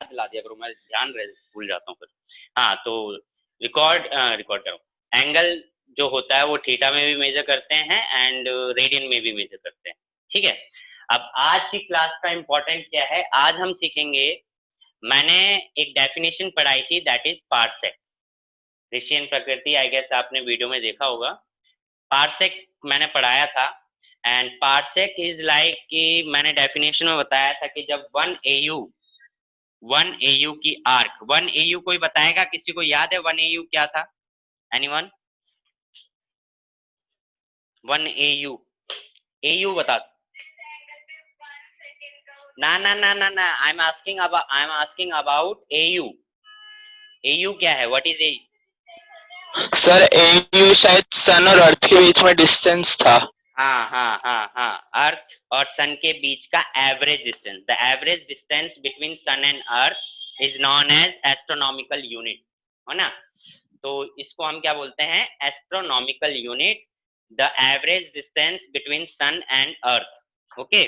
दिला दिया करो, मैं ध्यान रहे भूल जाता हूँ फिर। हाँ तो रिकॉर्ड करो। एंगल जो होता है वो थीटा में भी मेजर करते हैं एंड रेडियन में भी मेजर करते हैं। ठीक है, अब आज की क्लास का इंपॉर्टेंट क्या है, आज हम सीखेंगे, मैंने एक डेफिनेशन पढ़ाई थी दैट इज पार्सेक। ऋषियन प्रकृति आई गेस आपने वीडियो में देखा होगा। पार्सेक मैंने पढ़ाया था एंड पार्सेक इज लाइक कि मैंने डेफिनेशन में बताया था कि जब 1 AU की आर्क, 1 AU कोई बताएगा, किसी को याद है 1 AU क्या था? एनीवन? 1 AU, AU बता। ना ना ना ना ना, I am asking about AU। AU क्या है? What is AU? Sir AU शायद सन और अर्थ के बीच में डिस्टेंस था। हाँ हाँ हाँ हाँ, अर्थ और सन के बीच का average distance, the average distance between sun and earth is known as astronomical unit, है ना? तो इसको हम क्या बोलते हैं? Astronomical unit, the average distance between sun and earth. Okay,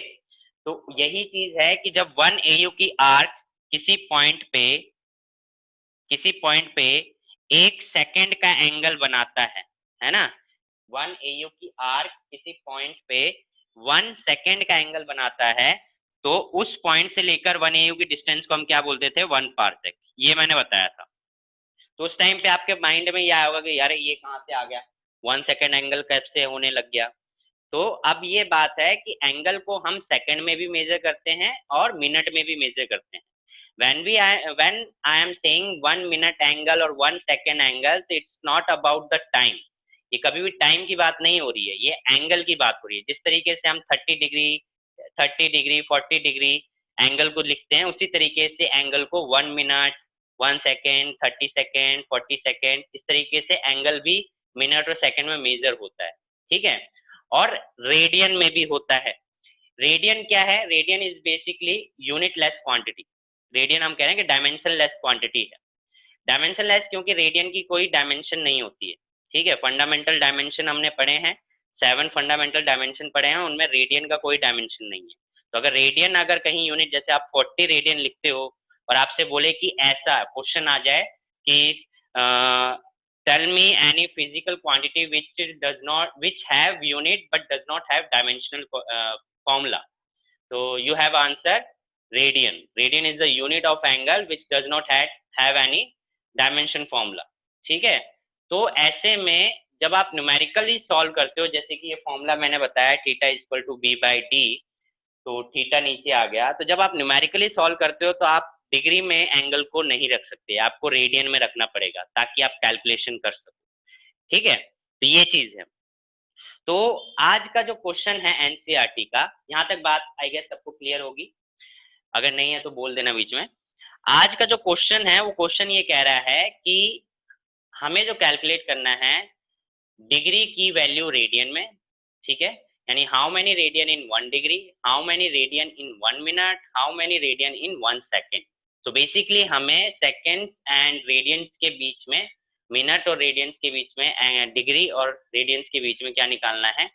तो यही चीज है कि जब 1 AU की आर्क किसी पॉइंट पे 1 सेकंड का एंगल बनाता है ना? 1 AU की आर्क किसी पॉइंट पे 1 सेकंड का एंगल बनाता है, तो उस पॉइंट से लेकर 1 AU की डिस्टेंस को हम क्या बोलते थे? 1 पार्सेक। ये मैंने बताया था। तो उस टाइम पे आपके माइंड में ये आया होगा कि यार ये कहाँ से आ गया, 1 सेकंड एंगल कैसे से होने लग गया? तो अब ये बात है कि एंगल को हम सेकंड में भी मेजर करते हैं और मिनट में भी मेजर करते हैं। when I am saying 1 minute angle और 1 second angle, so it's not about the time। ये कभी भी टाइम की बात नहीं हो रही है, ये एंगल की बात हो रही है। जिस तरीके से हम 30 डिग्री 30 डिग्री 40 डिग्री एंगल को लिखते हैं, उसी तरीके से एंगल को 1 मिनट 1 सेकेंड 30 सेकेंड 40 सेकेंड, इस तरीके से एंगल भी मिनट और सेकेंड में मेजर होता है। ठीक है, और रेडियन में भी होता है। रेडियन क्या है? Radian is basically unit less quantity. Radian हम कह रहे हैं कि डायमेंशन लेस क्वांटिटी है। डायमेंशन लेस क्योंकि रेडियन की कोई डायमेंशन नहीं होती है। ठीक है, फंडामेंटल डायमेंशन हमने पढ़े हैं, 7 फंडामेंटल डायमेंशन पढ़े हैं, उनमें रेडियन का कोई डायमेंशन नहीं है। तो अगर रेडियन, अगर कहीं यूनिट, जैसे आप 40 रेडियन लिखते हो और आपसे बोले कि ऐसा क्वेश्चन आ जाए कि tell me any physical quantity which have unit but does not have dimensional formula, so you have answered radian. Radian is the unit of angle which does not have any dimension formula। ठीक है, तो ऐसे में जब आप numerically solve करते हो, जैसे कि ये फॉर्मूला मैंने बताया थीटा इक्वल टू b/d, तो थीटा नीचे आ गया, तो जब आप न्यूमेरिकली सॉल्व करते हो तो आप डिग्री में एंगल को नहीं रख सकते, आपको रेडियन में रखना पड़ेगा ताकि आप कैलकुलेशन कर सको। ठीक है, तो ये चीज है। तो आज का जो क्वेश्चन है एनसीईआरटी का, यहाँ तक बात आई गेस सबको क्लियर होगी, अगर नहीं है तो बोल देना बीच में। आज का जो क्वेश्चन है वो क्वेश्चन ये कह रहा है कि हमें जो कैलकुलेट करना है डिग्री की वैल्यू रेडियन में। ठीक है, यानी how many radian in 1 degree, how many radian in 1 minute, how many radian in 1 second. तो बेसिकली हमें सेकेंड्स एंड रेडियंस के बीच में, मिनट और रेडियंस के बीच में, डिग्री और रेडियंस के बीच में क्या निकालना है?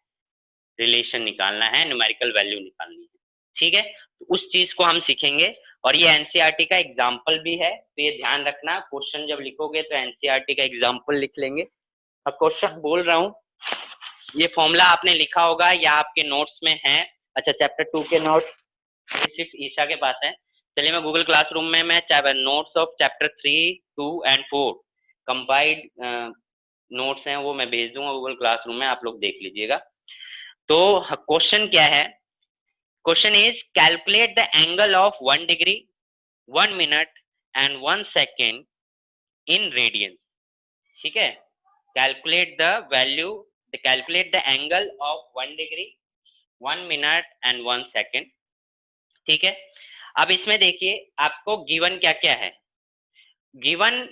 रिलेशन निकालना है, न्यूमेरिकल वैल्यू निकालनी है। ठीक है, तो उस चीज को हम सीखेंगे और ये एनसीईआरटी का एग्जाम्पल भी है, तो ये ध्यान रखना, क्वेश्चन जब लिखोगे तो एनसीईआरटी का एग्जाम्पल लिख लेंगे। अब क्वेश्चन बोल रहा हूँ, ये फॉर्मूला आपने लिखा होगा या आपके नोट्स में है। अच्छा, चैप्टर 2 के नोट सिर्फ ईशा के पास है। चलिए मैं गूगल क्लासरूम में मैं notes of chapter 3, 2 and 4 compiled notes हैं, वो मैं भेज दूंगा गूगल क्लासरूम में, आप लोग देख लीजिएगा। तो क्वेश्चन क्या है? Question is calculate the angle of 1 degree 1 minute and 1 second in radiance. ठीक है, calculate the value, calculate the angle of 1 degree 1 minute and 1 second. ठीक है, अब इसमें देखिए आपको गिवन क्या क्या है। गिवन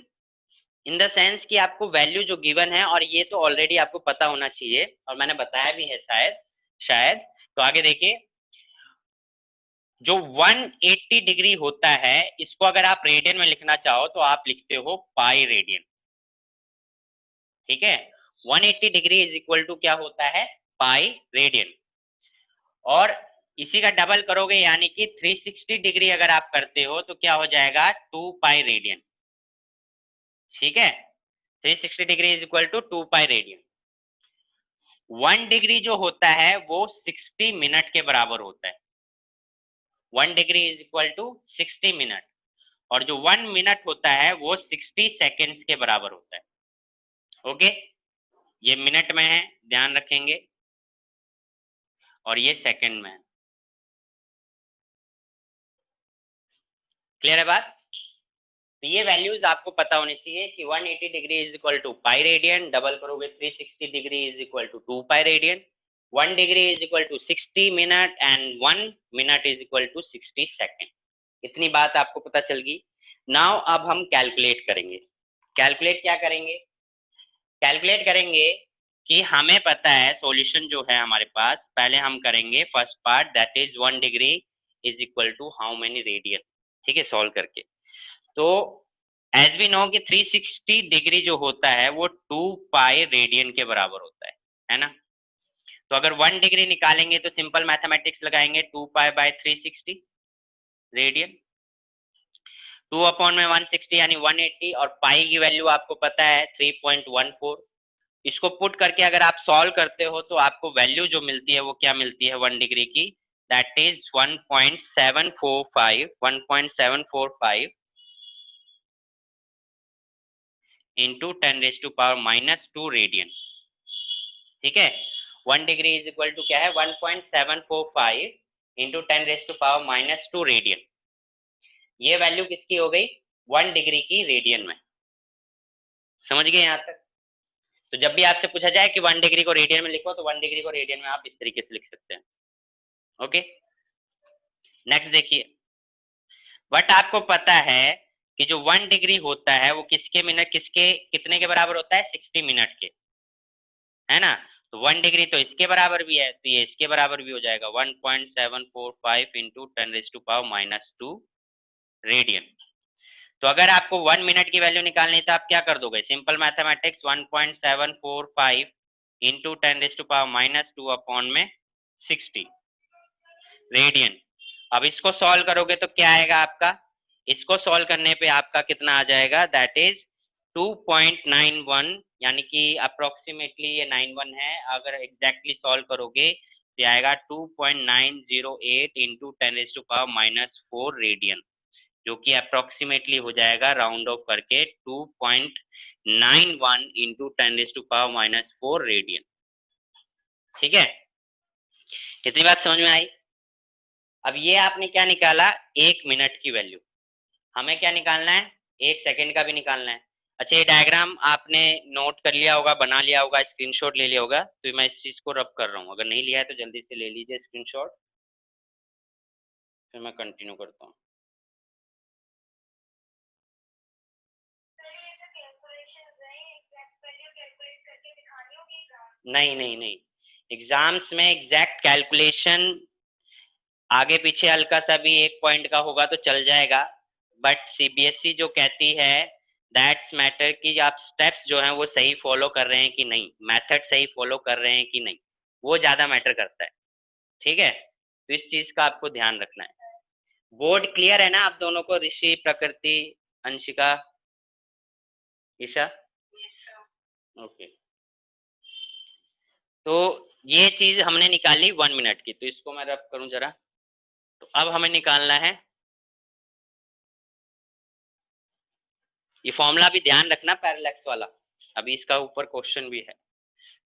इन द सेंस कि आपको वैल्यू जो गिवन है, और ये तो ऑलरेडी आपको पता होना चाहिए और मैंने बताया भी है शायद शायद। तो आगे देखिए, जो 180 डिग्री होता है, इसको अगर आप रेडियन में लिखना चाहो तो आप लिखते हो पाई रेडियन। ठीक है, 180 डिग्री इज इक्वल टू क्या होता है? Pi radian. और इसी का डबल करोगे यानी कि 360 डिग्री अगर आप करते हो तो क्या हो जाएगा 2 पाई रेडियन। ठीक है, 360 degree is equal to 2 pi radian. 1 degree जो होता है वो 60 मिनट के बराबर होता है। 1 degree is equal to 60 minute, और जो 1 मिनट होता है वो 60 सेकेंड्स के बराबर होता है। ओके, ये मिनट में है, ध्यान रखेंगे, और ये सेकंड में है। क्लियर है बात? तो ये वैल्यूज आपको पता होनी चाहिए कि 180 degree is equal to pi radian, double करोगे 360 degree is equal to 2 pi radian, 1 degree is equal to 60 minute and 1 minute is equal to 60 second. इतनी बात आपको पता चल गई। नाउ अब हम कैलकुलेट करेंगे। कैलकुलेट क्या करेंगे? कैलकुलेट करेंगे कि हमें पता है सॉल्यूशन जो है हमारे पास, पहले हम करेंगे first part that is 1 degree is equal to how many radian. ठीक है, सॉल्व करके। तो एज वी नो कि 360 डिग्री जो होता है वो 2 पाई रेडियन के बराबर होता है ना? तो अगर 1 डिग्री निकालेंगे तो सिंपल मैथमेटिक्स लगाएंगे, 2 पाई बाय 360 रेडियन, 2 अपॉन में 160 यानी 180, और पाई की वैल्यू आपको पता है 3.14। इसको पुट करके अगर आप सॉल्व करते हो तो आपको वैल्यू जो मिलती है वो क्या मिलती है 1 डिग्री की, दैट इज 1.745 इंटू 10⁻⁻² रेडियन। ठीक है, 1 डिग्री इज इक्वल टू क्या है 1.745 इंटू 10⁻⁻² रेडियन। ये वैल्यू किसकी हो गई? 1 डिग्री की रेडियन में। समझ गए यहाँ तक? तो जब भी आपसे पूछा जाए कि 1 डिग्री को रेडियन में लिखो तो 1 डिग्री को रेडियन में आप इस तरीके से लिख सकते हैं। ओके, नेक्स्ट देखिए। बट आपको पता है कि जो 1 डिग्री होता है वो किसके कितने के बराबर होता है? 60 मिनट के, है ना? तो 1 डिग्री तो इसके बराबर भी है, तो ये इसके बराबर भी हो जाएगा 1.745 इंटू 10⁻⁻² रेडियन। तो अगर आपको 1 मिनट की वैल्यू निकालनी है तो आप क्या कर दोगे? सिंपल मैथमेटिक्स, 1.745 इंटू 10⁻⁻² अपॉन में 60 रेडियन। अब इसको सॉल्व करोगे तो क्या आएगा आपका? इसको सॉल्व करने पे आपका कितना आ जाएगा? दैट इज 2.91, यानी कि अप्रोक्सीमेटली ये 91 है। अगर एग्जैक्टली सॉल्व करोगे तो आएगा 2.908 इंटू 10⁻⁻4 रेडियन, जो कि अप्रोक्सीमेटली हो जाएगा राउंड ऑफ करके 2.91 इंटू 10⁻⁻4 रेडियन। ठीक है, इतनी बात समझ में आई? अब ये आपने क्या निकाला? 1 मिनट की वैल्यू। हमें क्या निकालना है? 1 सेकंड का भी निकालना है। अच्छा, ये डायग्राम आपने नोट कर लिया होगा, बना लिया होगा, स्क्रीनशॉट ले लिया होगा, तो मैं इस चीज को रब कर रहा हूँ। अगर नहीं लिया है तो जल्दी से ले लीजिए स्क्रीनशॉट, फिर मैं कंटिन्यू करता हूँ। नहीं नहीं नहीं, एग्जाम्स में एग्जैक्ट कैलकुलेशन आगे पीछे हल्का सा भी 1 पॉइंट का होगा तो चल जाएगा, बट सीबीएसई जो कहती है दैट्स मैटर कि आप स्टेप्स जो हैं वो सही फॉलो कर रहे हैं कि नहीं, मेथड सही फॉलो कर रहे हैं कि नहीं, वो ज्यादा मैटर करता है। ठीक है, तो इस चीज का आपको ध्यान रखना है। बोर्ड क्लियर है ना आप दोनों को? ऋषि, प्रकृति, अंशिका, ईशा? ओके, तो ये चीज हमने निकाली 1 मिनट की, तो इसको मैं रब करूं जरा। तो अब हमें निकालना है, ये फॉर्मूला भी ध्यान रखना पैरेलैक्स वाला, अभी इसका ऊपर क्वेश्चन भी है,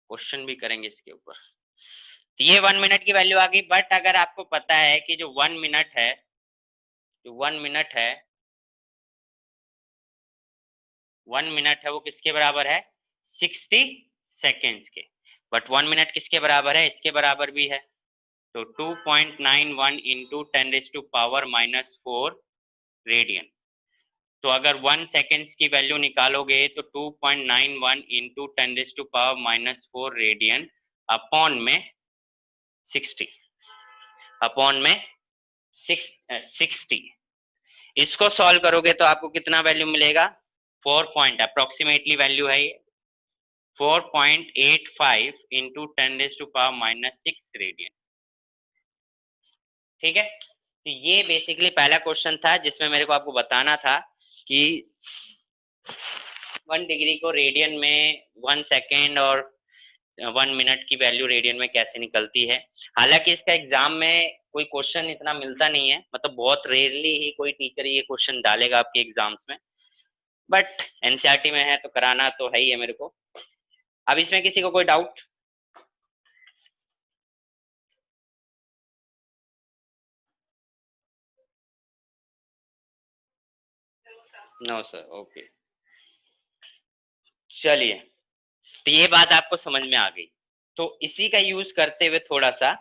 क्वेश्चन भी करेंगे इसके ऊपर। तो ये 1 मिनट की वैल्यू आ गई। बट अगर आपको पता है कि जो 1 मिनट है, जो 1 मिनट है, 1 मिनट है वो किसके बराबर है? 60 सेकेंड्स के। बट 1 मिनट किसके बराबर है? इसके बराबर भी है। तो 2.91 इंटू 10⁻⁻4 रेडियन। तो अगर 1 सेकेंड्स की वैल्यू निकालोगे तो 2.91 इंटू 10⁻⁻4 रेडियन अपॉन में 60, अपॉन में 60। इसको सॉल्व करोगे तो आपको कितना वैल्यू मिलेगा? 4 पॉइंट अप्रोक्सीमेटली वैल्यू है ये, 4.85 इंटू 10⁻⁻6 रेडियन। ठीक है, तो ये बेसिकली पहला क्वेश्चन था जिसमें मेरे को आपको बताना था कि 1 डिग्री को रेडियन में 1 सेकेंड और 1 मिनट की वैल्यू रेडियन में कैसे निकलती है। हालांकि इसका एग्जाम में कोई क्वेश्चन इतना मिलता नहीं है, मतलब बहुत रेयरली ही कोई टीचर ये क्वेश्चन डालेगा आपके एग्जाम्स में, बट एनसीईआरटी में है तो कराना तो है ही है मेरे को। अब इसमें किसी को कोई डाउट? नो सर, ओके, चलिए, तो ये बात आपको समझ में आ गई। तो इसी का यूज करते हुए थोड़ा सा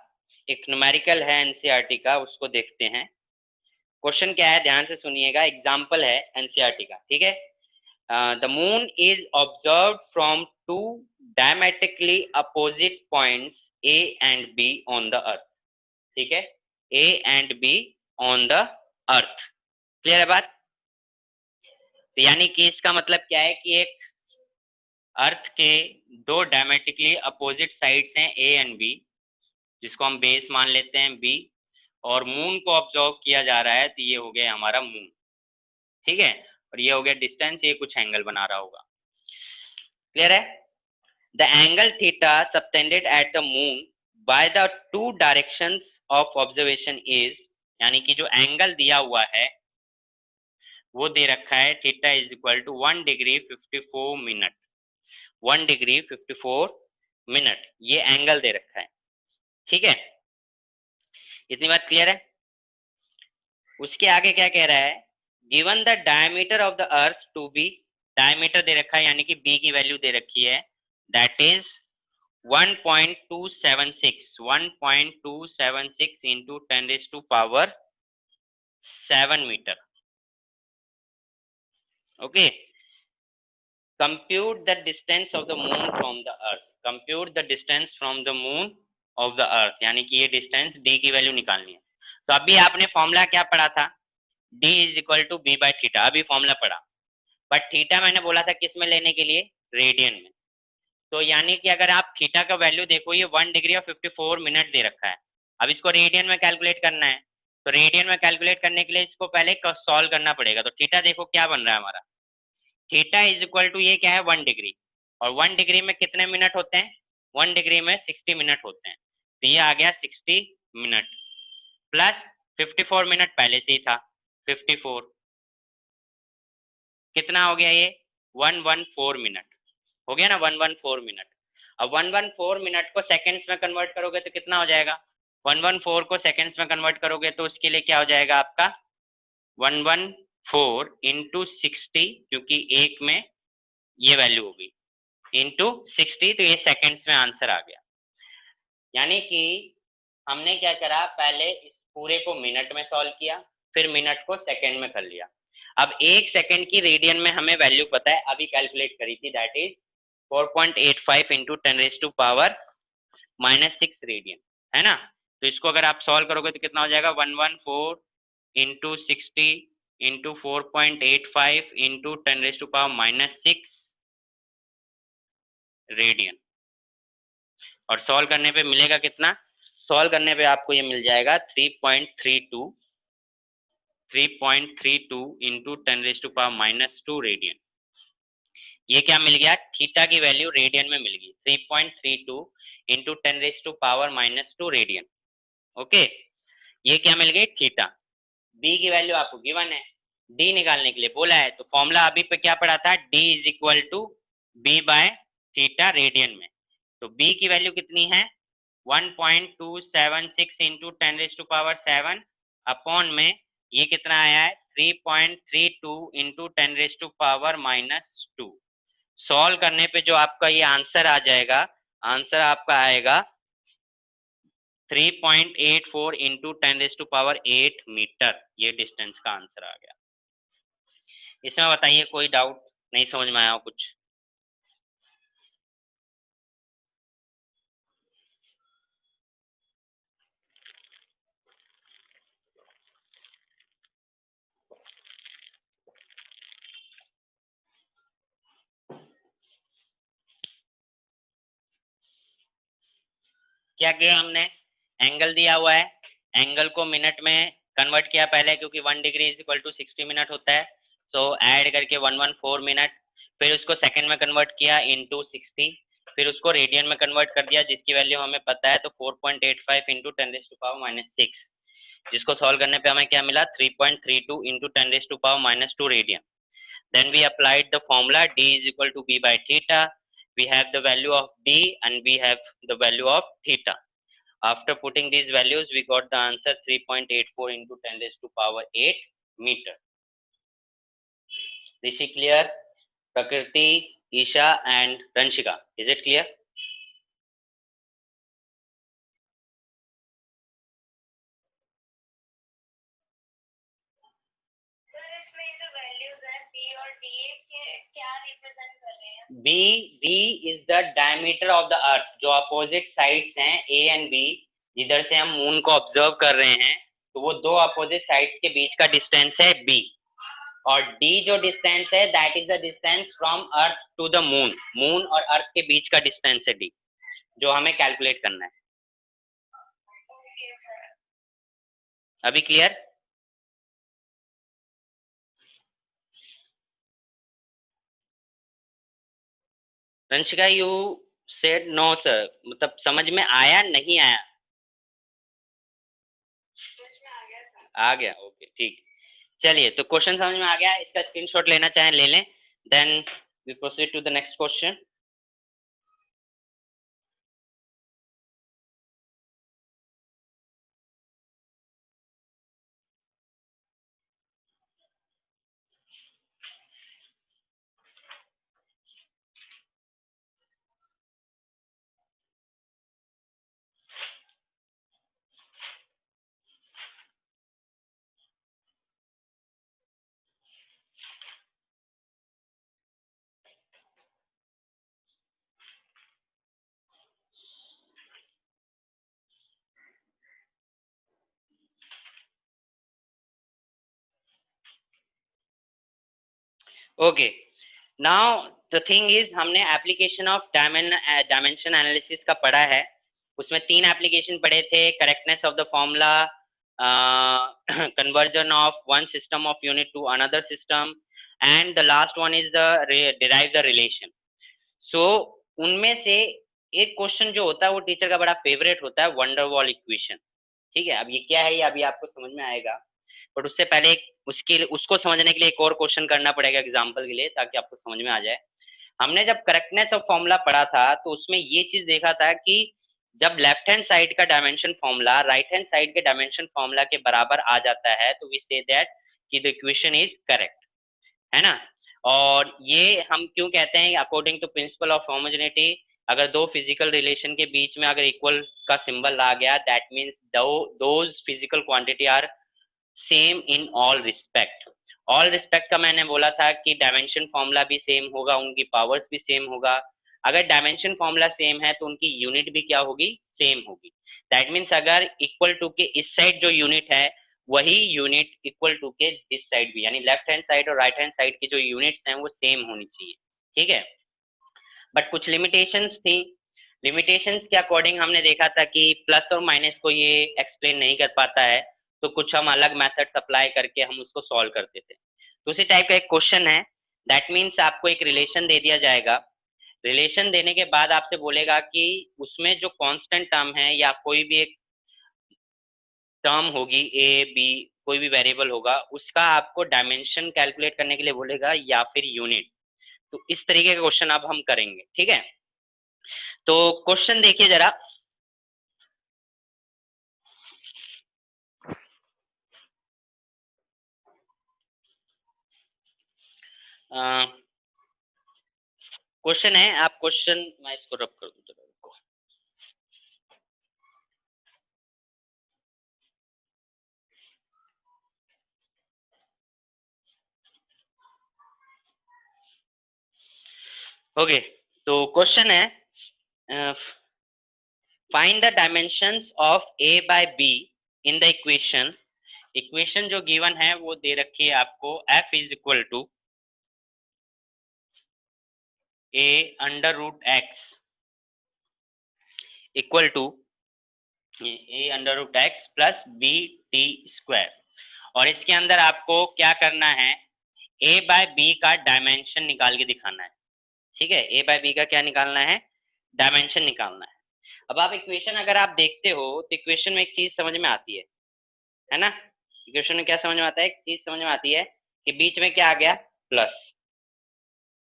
एक न्यूमेरिकल है एनसीईआरटी का, उसको देखते हैं। क्वेश्चन क्या है, ध्यान से सुनिएगा, एग्जाम्पल है एनसीईआरटी का, ठीक है। The moon is observed from two diametrically opposite points A and B on the earth, ठीक है, A and B on the earth. Clear है बात? तो यानी कि इसका मतलब क्या है कि एक अर्थ के दो डायमेट्रिकली अपोजिट साइड्स हैं ए एंड बी, जिसको हम बेस मान लेते हैं बी, और मून को ऑब्जर्व किया जा रहा है, तो ये हो गया हमारा मून, ठीक है, और ये हो गया डिस्टेंस, ये कुछ एंगल बना रहा होगा। क्लियर है? The angle theta subtended at the moon by the two directions of observation is, यानी कि जो एंगल दिया हुआ है वो दे रखा है, theta is equal to 1 degree 54 minute, 1 degree 54 minute, ये एंगल दे रखा है, ठीक है, इतनी बात क्लियर है। उसके आगे क्या कह रहा है, given the diameter of the earth to be, diameter दे रखा है यानी कि बी की वैल्यू दे रखी है, दैट इज 1.276 इंटू 10⁻⁷मीटर। Okay, compute the distance of the moon from the earth, compute the distance from the moon of the earth, यानी कि ये डिस्टेंस d की वैल्यू निकालनी है। तो अभी आपने फॉर्मूला क्या पढ़ा था, d is equal to B by theta, अभी फॉर्मूला पढ़ा, बट थीटा मैंने बोला था किस में लेने के लिए, रेडियन में। तो यानी कि अगर आप थीटा का वैल्यू देखो, ये 1 डिग्री और 54 मिनट दे रखा है, अब इसको रेडियन में कैलकुलेट करना है, तो रेडियन में कैलकुलेट करने के लिए इसको पहले सॉल्व करना पड़ेगा। तो थीटा देखो क्या बन रहा है हमारा, थीटा इज इक्वल टू ये क्या है 1 डिग्री, और 1 डिग्री में कितने मिनट होते हैं, 1 डिग्री में 60 मिनट होते हैं, तो ये आ गया 60 मिनट, प्लस 54 मिनट पहले से ही था, 54, कितना हो गया ये 114 मिनट, हो गया ना 114 मिनट। अब 114 मिनट को सेकेंड्स में कन्वर्ट करोगे तो कितना हो जाएगा, 114 को सेकेंड्स में कन्वर्ट करोगे तो उसके लिए क्या हो जाएगा आपका 114 इंटू 60, क्योंकि एक में ये वैल्यू होगी, इंटू 60, तो ये सेकेंड्स में आंसर आ गया। यानी कि हमने क्या करा, पहले इस पूरे को मिनट में सॉल्व किया, फिर मिनट को सेकंड में कर लिया। अब 1 सेकंड की रेडियन में हमें वैल्यू पता है, अभी कैलकुलेट करी थी, दैट इज 4.85 इंटू 10⁻⁻6 रेडियन, है ना। तो इसको अगर आप सॉल्व करोगे तो कितना हो जाएगा, 114 इंटू 60 इंटू 4.85 इंटू 10⁻⁻6 रेडियन, और सॉल्व करने पे मिलेगा कितना, सॉल्व करने पे आपको ये मिल जाएगा 3.32 इंटू 10⁻⁻2 रेडियन। ये क्या मिल गया, थीटा की वैल्यू रेडियन में मिल गई, 3.32 इंटू 10⁻⁻2 रेडियन। ओके, ये क्या मिल गई थीटा। बी की वैल्यू आपको गिवन है, डी निकालने के लिए बोला है, तो फॉर्मूला अभी पे क्या पढ़ा था, D is equal to B by theta radian में। तो बी की वैल्यू कितनी है 1.276 इंटू 10⁻⁷ अपॉन में ये कितना आया है 3.32 इंटू 10⁻⁻2। सॉल्व करने पे जो आपका ये आंसर आ जाएगा, आंसर आपका आएगा 3.84 इंटू 10⁸ मीटर, ये डिस्टेंस का आंसर आ गया। इसमें बताइए कोई डाउट, नहीं समझ में आया हो कुछ? क्या किया हमने, एंगल दिया हुआ है, एंगल को मिनट में कन्वर्ट किया पहले, क्योंकि 1 degree is equal to 60 minute होता है, तो ऐड करके 114 मिनट, फिर उसको सेकंड में कन्वर्ट किया इनटू 60, फिर उसको रेडियन में कन्वर्ट कर दिया जिसकी वैल्यू हमें पता है, तो 4.85 इंटू 10⁻⁻6, जिसको सॉल्व करने पे हमें क्या मिला, 3.32 into 10⁻⁻2 radian. Then we applied the formula d is equal to b by theta. We have the value of d and we have the value of theta. After putting these values, we got the answer 3.84 into 10 raised to power 8 meter. Rishi clear? Prakriti, Isha and Ranshika. Is it clear? B is the diameter of the earth. जो opposite sides हैं A and B, जिधर से हम moon को observe कर रहे हैं, तो वो दो अपोजिट साइड्स के बीच का डिस्टेंस है B. और D जो डिस्टेंस है, that is the distance from earth to the moon. Moon और अर्थ के बीच का डिस्टेंस है D, जो हमें कैलकुलेट करना है. अभी clear? Ranshika, you said no sir, मतलब समझ में आया नहीं आया? आ गया, ओके ठीक. चलिए, तो क्वेश्चन समझ में आ गया, इसका स्क्रीनशॉट लेना चाहें ले लें. Then we proceed to the next question. Okay, now the thing is, हमने एप्लीकेशन ऑफ डायमेंशन एनालिसिस का पढ़ा है. उसमें 3 एप्लीकेशन पढ़े थे: correctness of the formula, conversion of one system of unit to another system, and the last one is the derive the relation. So उनमें से एक क्वेश्चन जो होता है वो टीचर का बड़ा फेवरेट होता है, वंडरवॉल इक्वेशन. ठीक है, अब ये क्या है ये अभी आपको समझ में आएगा, बट उससे पहले उसको समझने के लिए एक और क्वेश्चन करना पड़ेगा एग्जाम्पल के लिए, ताकि आपको समझ में आ जाए. हमने जब करेक्टनेस ऑफ फॉर्मूला पढ़ा था, तो उसमें ये चीज देखा था कि जब लेफ्ट हैंड साइड का dimension formula right hand side के डायमेंशन फॉर्मूला के बराबर आ जाता है, तो वी से दैट कि द इक्वेशन इज करेक्ट, है ना. और ये हम क्यों कहते हैं, according to principle of homogeneity, अगर दो फिजिकल रिलेशन के बीच में अगर इक्वल का सिंबल आ गया, that means those physical quantity are same in all respect. All respect का मैंने बोला था कि डायमेंशन फॉर्मूला भी सेम होगा, उनकी पावर्स भी सेम होगा. अगर डायमेंशन फॉर्मूला सेम है तो उनकी यूनिट भी क्या होगी, सेम होगी. दैट मीन्स अगर इक्वल टू के इस साइड जो यूनिट है, वही यूनिट इक्वल टू के दिस साइड भी, यानी लेफ्ट हैंड साइड और राइट हैंड साइड की जो यूनिट्स हैं वो सेम होनी चाहिए. ठीक है, बट कुछ लिमिटेशंस थी. लिमिटेशंस के अकॉर्डिंग हमने देखा था कि प्लस और माइनस को ये एक्सप्लेन नहीं कर पाता है, तो कुछ हम अलग मेथड्स अप्लाई करके हम उसको सॉल्व करते थे. तो उसी टाइप का एक क्वेश्चन है. दैट मीन्स आपको एक रिलेशन दे दिया जाएगा. रिलेशन देने के बाद आपसे बोलेगा कि उसमें जो कांस्टेंट टर्म है या कोई भी एक टर्म होगी, ए बी कोई भी वेरिएबल होगा, उसका आपको डायमेंशन कैलकुलेट करने के लिए बोलेगा या फिर यूनिट. तो इस तरीके का क्वेश्चन अब हम करेंगे. ठीक है, तो क्वेश्चन देखिए जरा. क्वेश्चन है, आप क्वेश्चन, मैं इसको रब कर दूं जरा. ओके, तो क्वेश्चन है, find the dimensions of A by B in the equation. Equation जो गिवन है वो दे रखी है आपको, f is equal to a under root x equal to A under root X plus B T square. और इसके अंदर आपको क्या करना है, ए बाय बी का डायमेंशन निकाल के दिखाना है। ठीक है, ए बाय बी का क्या निकालना है, डायमेंशन निकालना है। अब आप इक्वेशन अगर आप देखते हो तो इक्वेशन में एक चीज समझ में आती है ना। इक्वेशन में क्या समझ में आता है, एक चीज समझ में आती है कि बीच में क्या आ गया, प्लस।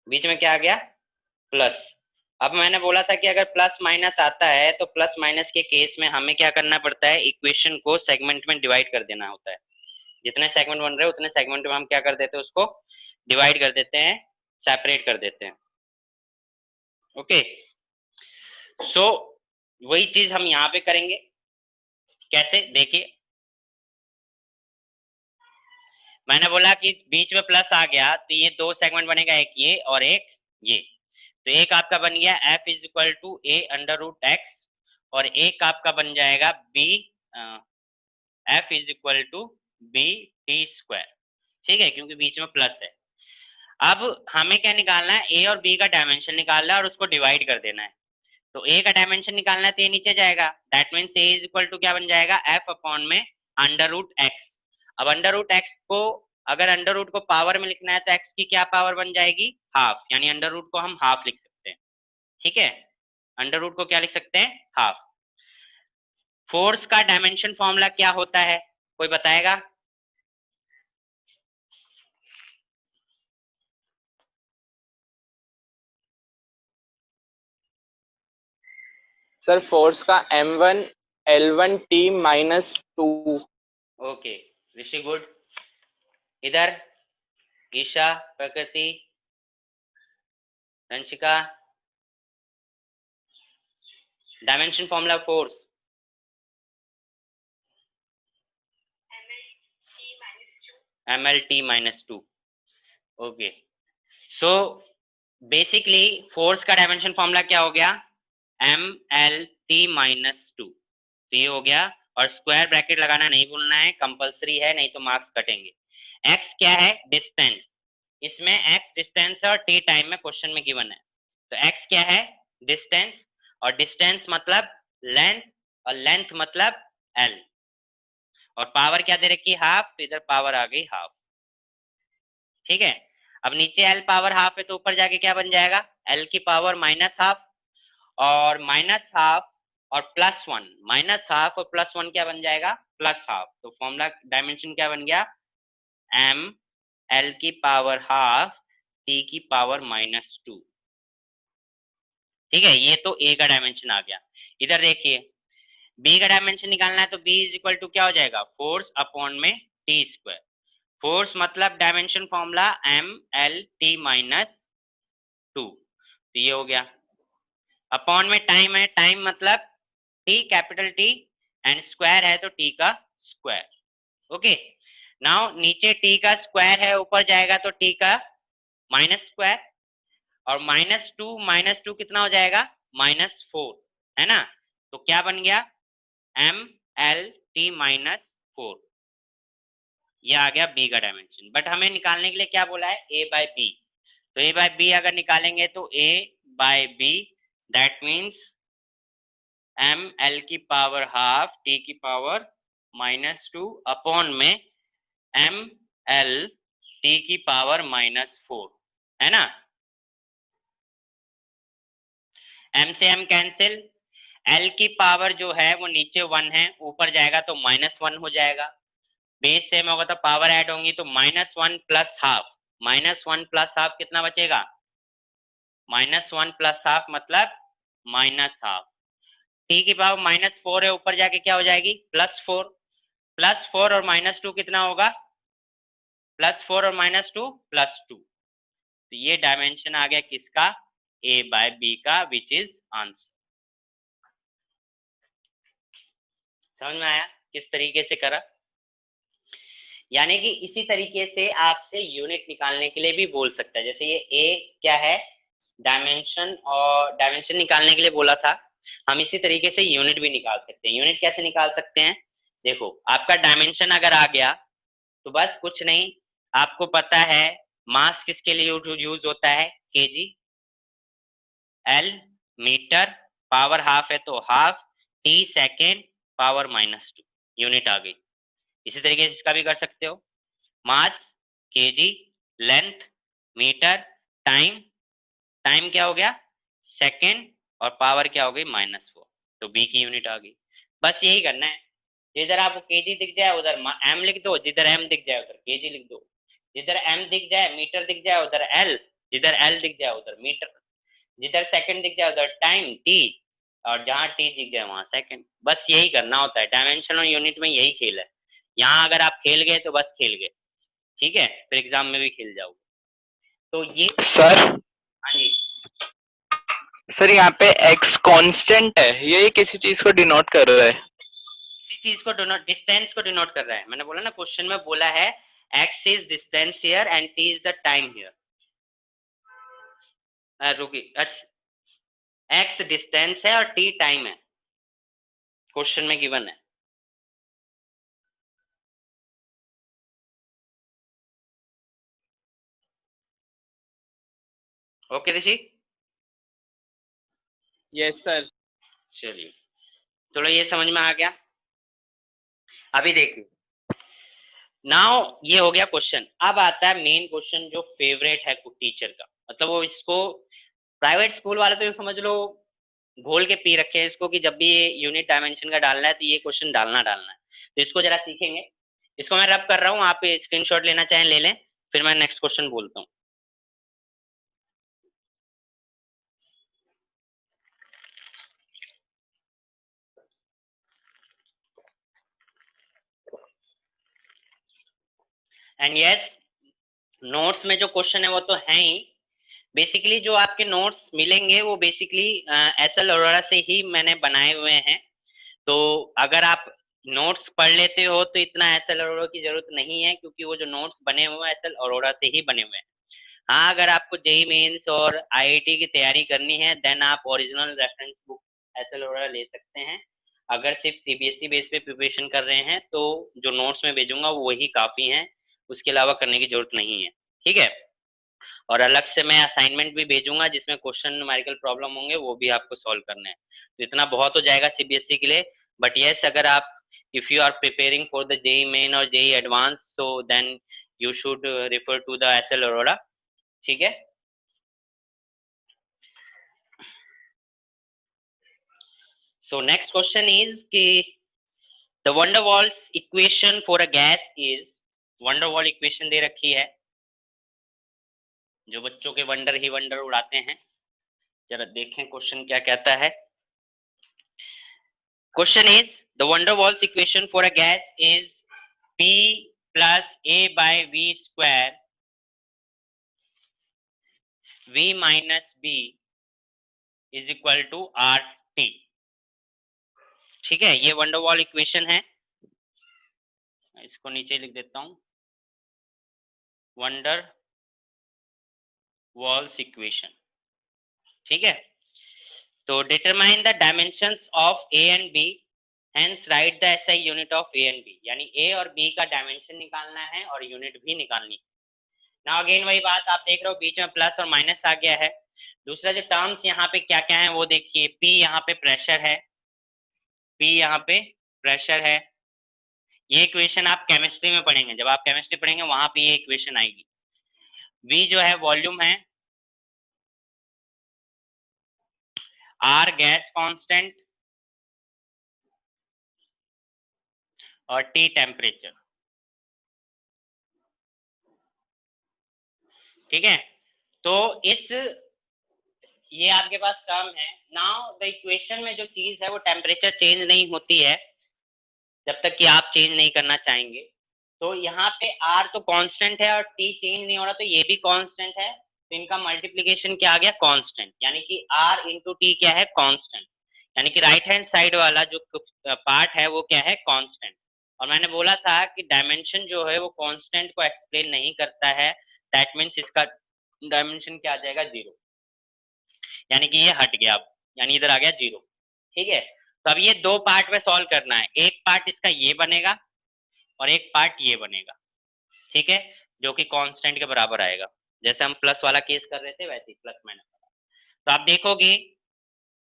बीच में क्या आ गया, प्लस। अब मैंने बोला था कि अगर प्लस माइनस आता है तो प्लस माइनस के केस में हमें क्या करना पड़ता है, इक्वेशन को सेगमेंट में डिवाइड कर देना होता है। जितने सेगमेंट बन रहे हैं उतने सेगमेंट में हम क्या कर देते हैं, उसको डिवाइड कर देते हैं, सेपरेट कर देते हैं। ओके, सो वही चीज हम यहाँ पे करेंगे। कैसे, देखिए मैंने बोला कि बीच में प्लस आ गया तो ये दो सेगमेंट बनेगा, एक ये और एक ये। तो एक आपका बन गया F is equal to A under root X, और एक आपका बन जाएगा B F is equal to B T square. ठीक है, क्योंकि बीच में प्लस है। अब हमें क्या निकालना है, ए और बी का डायमेंशन निकालना है और उसको डिवाइड कर देना है। तो ए का डायमेंशन निकालना है तो ये नीचे जाएगा, that means A is equal to क्या बन जाएगा, एफ अपॉन में अंडर रूट एक्स। अब अंडर रूट एक्स को अगर अंडर रूट को पावर में लिखना है तो एक्स की क्या पावर बन जाएगी, हाफ, यानी अंडर रूट को हम हाफ लिख सकते हैं। ठीक है, अंडर रूट को क्या लिख सकते हैं, हाफ। फोर्स का डायमेंशन फॉर्मूला क्या होता है, कोई बताएगा। सर फोर्स का m1 L1T -2। Okay, Rishi good. इधर Isha, Prakriti, Ranshika, dimension formula force. MLT-2। Okay, so basically force का डायमेंशन फॉर्मूला क्या हो गया, MLT-2। तो ये हो गया, और स्क्वायर ब्रैकेट लगाना नहीं भूलना है, कंपलसरी है, नहीं तो मार्क्स कटेंगे। x क्या है, डिस्टेंस। इसमें x डिस्टेंस है और t टाइम में क्वेश्चन में गिवन है। तो x क्या है, डिस्टेंस, और डिस्टेंस मतलब लेंथ, और लेंथ मतलब l, और पावर क्या दे रखी है, हाफ, तो इधर पावर आ गई हाफ। ठीक है, अब नीचे l पावर हाफ है तो ऊपर जाके क्या बन जाएगा, l की पावर माइनस हाफ, और माइनस हाफ और प्लस वन, माइनस हाफ और प्लस वन क्या बन जाएगा, प्लस हाफ। तो फॉर्मूला डायमेंशन क्या बन गया, m l की पावर हाफ t की पावर -2। ठीक है, ये तो a का डायमेंशन आ गया। इधर देखिए b का डायमेंशन निकालना है तो b इज इक्वल टू क्या हो जाएगा, फोर्स अपॉन में टी स्क्वायर। फोर्स मतलब डायमेंशन फॉर्मूला MLT-2। तो ये हो गया, अपॉन में टाइम है, टाइम मतलब T, capital T, and square है तो टी का स्क्वायर। ओके, नाउ नीचे टी का स्क्वायर है, ऊपर जाएगा तो टी का माइनस स्क्वायर, और माइनस टू कितना हो जाएगा, -4, है ना। तो क्या बन गया, MLT-4। ये आ गया बी का डायमेंशन। बट हमें निकालने के लिए क्या बोला है, ए बाय बी। तो ए बाय बी अगर निकालेंगे तो A by B that means ML की पावर हाफ t की पावर -2 अपॉन में ML t की पावर -4, है ना। m से m कैंसिल, l की पावर जो है वो नीचे 1 है, ऊपर जाएगा तो -1 हो जाएगा। बेस सेम होगा तो पावर ऐड होंगी, तो -1 प्लस हाफ, -1 प्लस हाफ कितना बचेगा, -1 प्लस हाफ मतलब -हाफ। टी की पावर -4 है, ऊपर जाके क्या हो जाएगी, +4। +4 और -2 कितना होगा, +4 और -2 +2। तो ये डायमेंशन आ गया किसका, ए बाय बी का, विच इज आंसर। समझ में आया किस तरीके से करा। यानी कि इसी तरीके से आपसे यूनिट निकालने के लिए भी बोल सकता है। जैसे ये ए क्या है, डायमेंशन, और डायमेंशन निकालने के लिए बोला था, हम इसी तरीके से यूनिट भी निकाल सकते हैं। यूनिट कैसे निकाल सकते हैं, देखो आपका डायमेंशन अगर आ गया तो बस कुछ नहीं, आपको पता है मास किसके लिए यूज होता है, KG, L metre, power half है तो half, T second, power -2 unit आ गई। इसी तरीके से इसका भी कर सकते हो, mass KG, length metre, time, time क्या हो गया सेकेंड, और पावर क्या हो गई -4, तो बी की यूनिट आ गई। बस यही करना है, जिधर आपको केजी दिख जाए उधर एम लिख दो, जिधर एम दिख जाए उधर केजी लिख दो, जिधर एम दिख जाए मीटर दिख जाए उधर एल, जिधर एल दिख जाए उधर मीटर, जिधर सेकंड दिख जाए उधर टाइम टी, और जहां टी दिख जाए वहां सेकंड। बस यही करना होता है, डायमेंशन और यूनिट में यही खेल है। यहाँ अगर आप खेल गए तो बस खेल गए, ठीक है, फिर एग्जाम में भी खेल जाओगे। तो ये सर हाँ जी, सर यहाँ पे x कांस्टेंट है, ये किसी चीज को डिनोट कर रहा है? इसी चीज को डिनोट, डिस्टेंस को डिनोट कर रहा है। मैंने बोला ना क्वेश्चन में बोला है x is distance here and t is the time here. रुकी, अच्छा x डिस्टेंस है और t टाइम है, क्वेश्चन में गिवन है। ओके ऋषि, यस सर। चलिए, चलो ये समझ में आ गया। अभी देखिए, नाउ ये हो गया क्वेश्चन। अब आता है मेन क्वेश्चन जो फेवरेट है टीचर का, मतलब वो इसको प्राइवेट स्कूल वाले तो ये समझ लो घोल के पी रखे हैं इसको, कि जब भी ये यूनिट डायमेंशन का डालना है तो ये क्वेश्चन डालना डालना है। तो इसको जरा सीखेंगे, इसको मैं रब कर रहा हूँ, आप स्क्रीनशॉट लेना चाहें ले लें, फिर मैं नेक्स्ट क्वेश्चन बोलता हूँ। एंड यस, नोट्स में जो क्वेश्चन है वो तो है ही। बेसिकली जो आपके नोट्स मिलेंगे वो बेसिकली एसएल अरोड़ा से ही मैंने बनाए हुए हैं। तो अगर आप नोट्स पढ़ लेते हो तो इतना एसएल अरोड़ा की जरूरत नहीं है, क्योंकि वो जो नोट्स बने हुए हैं एसएल अरोड़ा से ही बने हुए हैं। हाँ, अगर आपको जेई मेंस और आईआईटी की तैयारी करनी है देन आप original reference book SL Arora ले सकते हैं। अगर सिर्फ सीबीएसई बेस पे प्रिपरेशन कर रहे हैं तो जो नोट्स में भेजूंगा वो वही काफी हैं, उसके अलावा करने की जरूरत नहीं है, ठीक है। और अलग से मैं असाइनमेंट भी भेजूंगा जिसमें क्वेश्चन न्यूमेरिकल प्रॉब्लम होंगे, वो भी आपको सॉल्व करने हैं। तो इतना बहुत हो जाएगा सीबीएसई के लिए। बट यस, अगर आप if you are preparing for the JEE main और JEE advance, so then you should refer to the SL Arora, ठीक है। सो नेक्स्ट क्वेश्चन इज कि the Van der Waals equation for a gas is, Van der Waal equation दे रखी है, जो बच्चों के वंडर ही वंडर उड़ाते हैं। जरा देखें क्वेश्चन क्या कहता है। Question is, the van der Waals equation for a gas is P plus A by V square V minus B is equal to RT। ठीक है, ये वंडर वॉल इक्वेशन है, इसको नीचे लिख देता हूं, वंडर वॉल्स इक्वेशन, ठीक है। तो determine the dimensions of A and B, hence write the SI unit of A and B, यानी ए और बी का डायमेंशन निकालना है और यूनिट भी निकालनी है। ना अगेन वही बात, आप देख रहे हो बीच में प्लस और माइनस आ गया है। दूसरा जो टर्म्स यहाँ पे क्या क्या है वो देखिए, P यहाँ पे प्रेशर है, P यहाँ पे प्रेशर है। ये इक्वेशन आप केमिस्ट्री में पढ़ेंगे, जब आप केमिस्ट्री पढ़ेंगे वहां पे ये इक्वेशन आएगी। V जो है वॉल्यूम है, R गैस कांस्टेंट, और T टेम्परेचर, ठीक है। तो इस ये आपके पास टर्म है। नाउ द इक्वेशन में जो चीज है वो टेम्परेचर चेंज नहीं होती है जब तक कि आप चेंज नहीं करना चाहेंगे। तो यहाँ पे R तो कांस्टेंट है और T चेंज नहीं हो रहा, तो ये भी कांस्टेंट है, तो इनका मल्टीप्लिकेशन क्या आ गया कांस्टेंट, यानी कि R इंटू टी क्या है कांस्टेंट, यानी कि राइट हैंड साइड वाला जो पार्ट है वो क्या है कांस्टेंट। और मैंने बोला था कि डायमेंशन जो है वो कांस्टेंट को एक्सप्लेन नहीं करता है, दैट मीन्स इसका डायमेंशन क्या आ जाएगा जीरो, यानी कि ये हट गया अब, यानी इधर आ गया जीरो, ठीक है। तो अब ये दो पार्ट में सॉल्व करना है, एक पार्ट इसका ये बनेगा और एक पार्ट ये बनेगा, ठीक है, जो कि कांस्टेंट के बराबर आएगा। जैसे हम प्लस वाला केस कर रहे थे वैसे ही प्लस माइनस वाला। तो आप देखोगे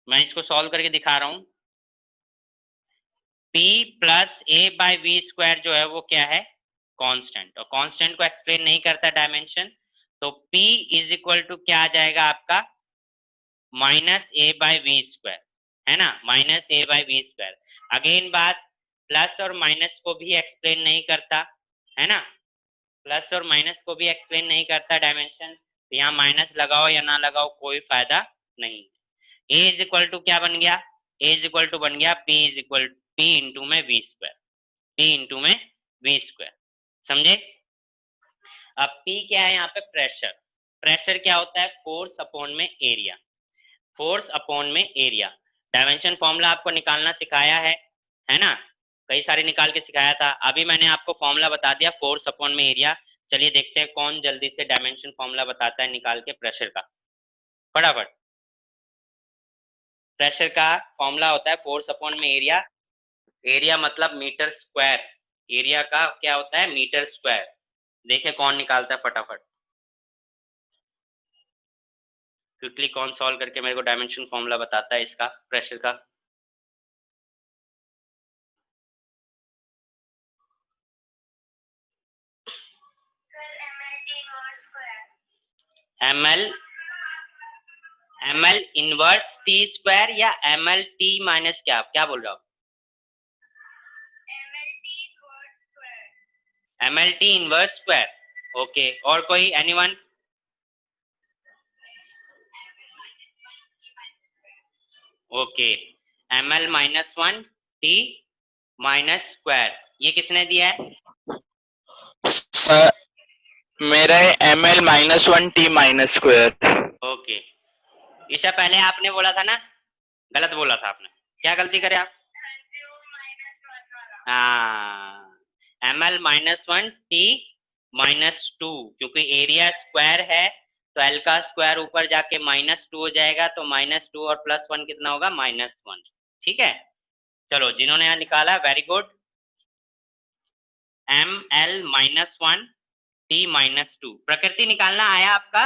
मैं इसको सॉल्व करके दिखा रहा हूं, P plus A by V square जो है वो क्या है, कांस्टेंट, और कांस्टेंट को एक्सप्लेन नहीं करता डायमेंशन, तो P इज इक्वल टू क्या आ जाएगा आपका, minus A by V square, है ना, minus A by V square. Again बात, प्लस और माइनस को भी एक्सप्लेन नहीं करता, है ना, प्लस और माइनस को भी एक्सप्लेन नहीं करता डायमेंशन, तो यहाँ माइनस लगाओ या ना लगाओ कोई फायदा नहीं। ए इज इक्वल टू क्या बन गया, ए इज इक्वल टू बन गया P is equal P into में वी स्क्वायर, पी इंटू में वी स्क्वायर, समझे। अब पी क्या है यहाँ पे, प्रेशर, प्रेशर क्या होता है, फोर्स अपॉन में एरिया, फोर्स अपॉन में एरिया। डायमेंशन फॉर्मूला आपको निकालना सिखाया है ना, कई सारे निकाल के सिखाया था, अभी मैंने आपको फॉर्मूला बता दिया फोर्स अपॉन में एरिया। चलिए देखते हैं कौन जल्दी से डायमेंशन फॉर्मूला बताता है निकाल के प्रेशर का, फटाफट। प्रेशर का फॉर्मूला होता है फोर्स अपॉन में एरिया, एरिया मतलब मीटर स्क्वायर, एरिया का क्या होता है, मीटर स्क्वायर। देखिए कौन निकालता है फटाफट, क्विकली कौन सॉल्व करके मेरे को डायमेंशन फॉर्मूला बताता है इसका, प्रेशर का। ml ml inverse T square या ml टी माइनस क्या, क्या बोल रहे हो आप, ml T inverse square, okay. और कोई, anyone, okay, ml minus one T minus square, ये किसने दिया है, सर मेरा है ml minus one T minus square. Okay. Isha पहले आपने बोला था ना, गलत बोला था आपने, क्या गलती करे आप, हाँ, ml minus one T minus to, क्योंकि एरिया स्क्वायर है तो एल का स्क्वायर ऊपर जाके माइनस टू हो जाएगा, तो माइनस टू और प्लस वन कितना होगा, माइनस वन, ठीक है। चलो जिन्होंने यहाँ निकाला very good, M L minus one T minus two, प्रकृति निकालना आया आपका,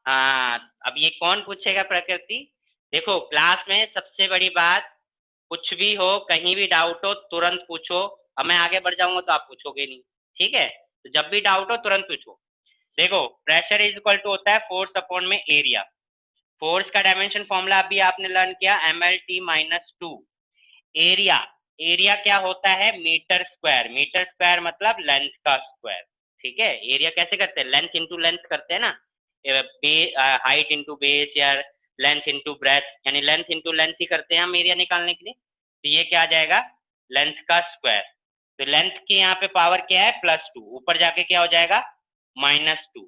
हाँ। अब ये कौन पूछेगा प्रकृति, देखो क्लास में सबसे बड़ी बात, कुछ भी हो, कहीं भी डाउट हो तुरंत पूछो, अब मैं आगे बढ़ जाऊंगा तो आप पूछोगे नहीं, ठीक है, तो जब भी डाउट हो तुरंत पूछो। देखो प्रेशर इज इक्वल टू होता है फोर्स अपॉन में एरिया, फोर्स का डायमेंशन फॉर्मूला अभी आपने लर्न किया, ml t minus two, area, area क्या होता है, मीटर स्क्वायर, मीटर स्क्वायर मतलब लेंथ का स्क्वायर, ठीक है। एरिया कैसे करते हैं, लेंथ इंटू लेंथ करते हैं ना, हाइट इंटू बेस या लेंथ इंटू ब्रेथ, यानी लेंथ इंटू लेंथ ही करते हैं हम एरिया निकालने के लिए, तो ये क्या आ जाएगा, लेंथ का स्क्वायर, तो लेंथ की यहाँ पे पावर क्या है, प्लस टू, ऊपर जाके क्या हो जाएगा, माइनस टू,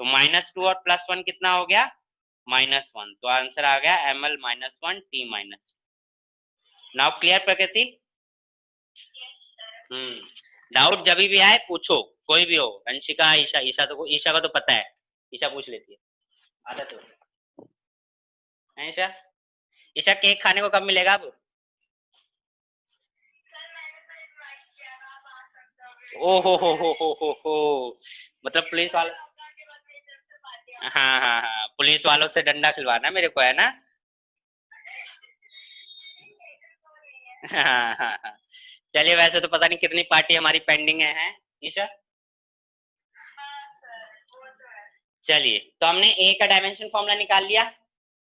तो माइनस टू और प्लस वन कितना हो गया, माइनस वन, तो आंसर आ गया ml minus one T minus. Now clear प्रकृति, डाउट जब भी आए पूछो, कोई भी हो, अंशिका, ईशा, ईशा का तो पता है, ईशा पूछ लेती है, आदत हो, ईशा, ईशा केक खाने को कब मिलेगा अब, ओ हो, मतलब पुलिस वाले, हाँ हाँ हाँ, पुलिस वालों से डंडा खिलवाना मेरे को, है ना, हाँ हाँ हाँ। चलिए वैसे तो पता नहीं कितनी पार्टी हमारी पेंडिंग है ईशा, चलिए तो हमने ए का डायमेंशन फॉर्मूला निकाल लिया,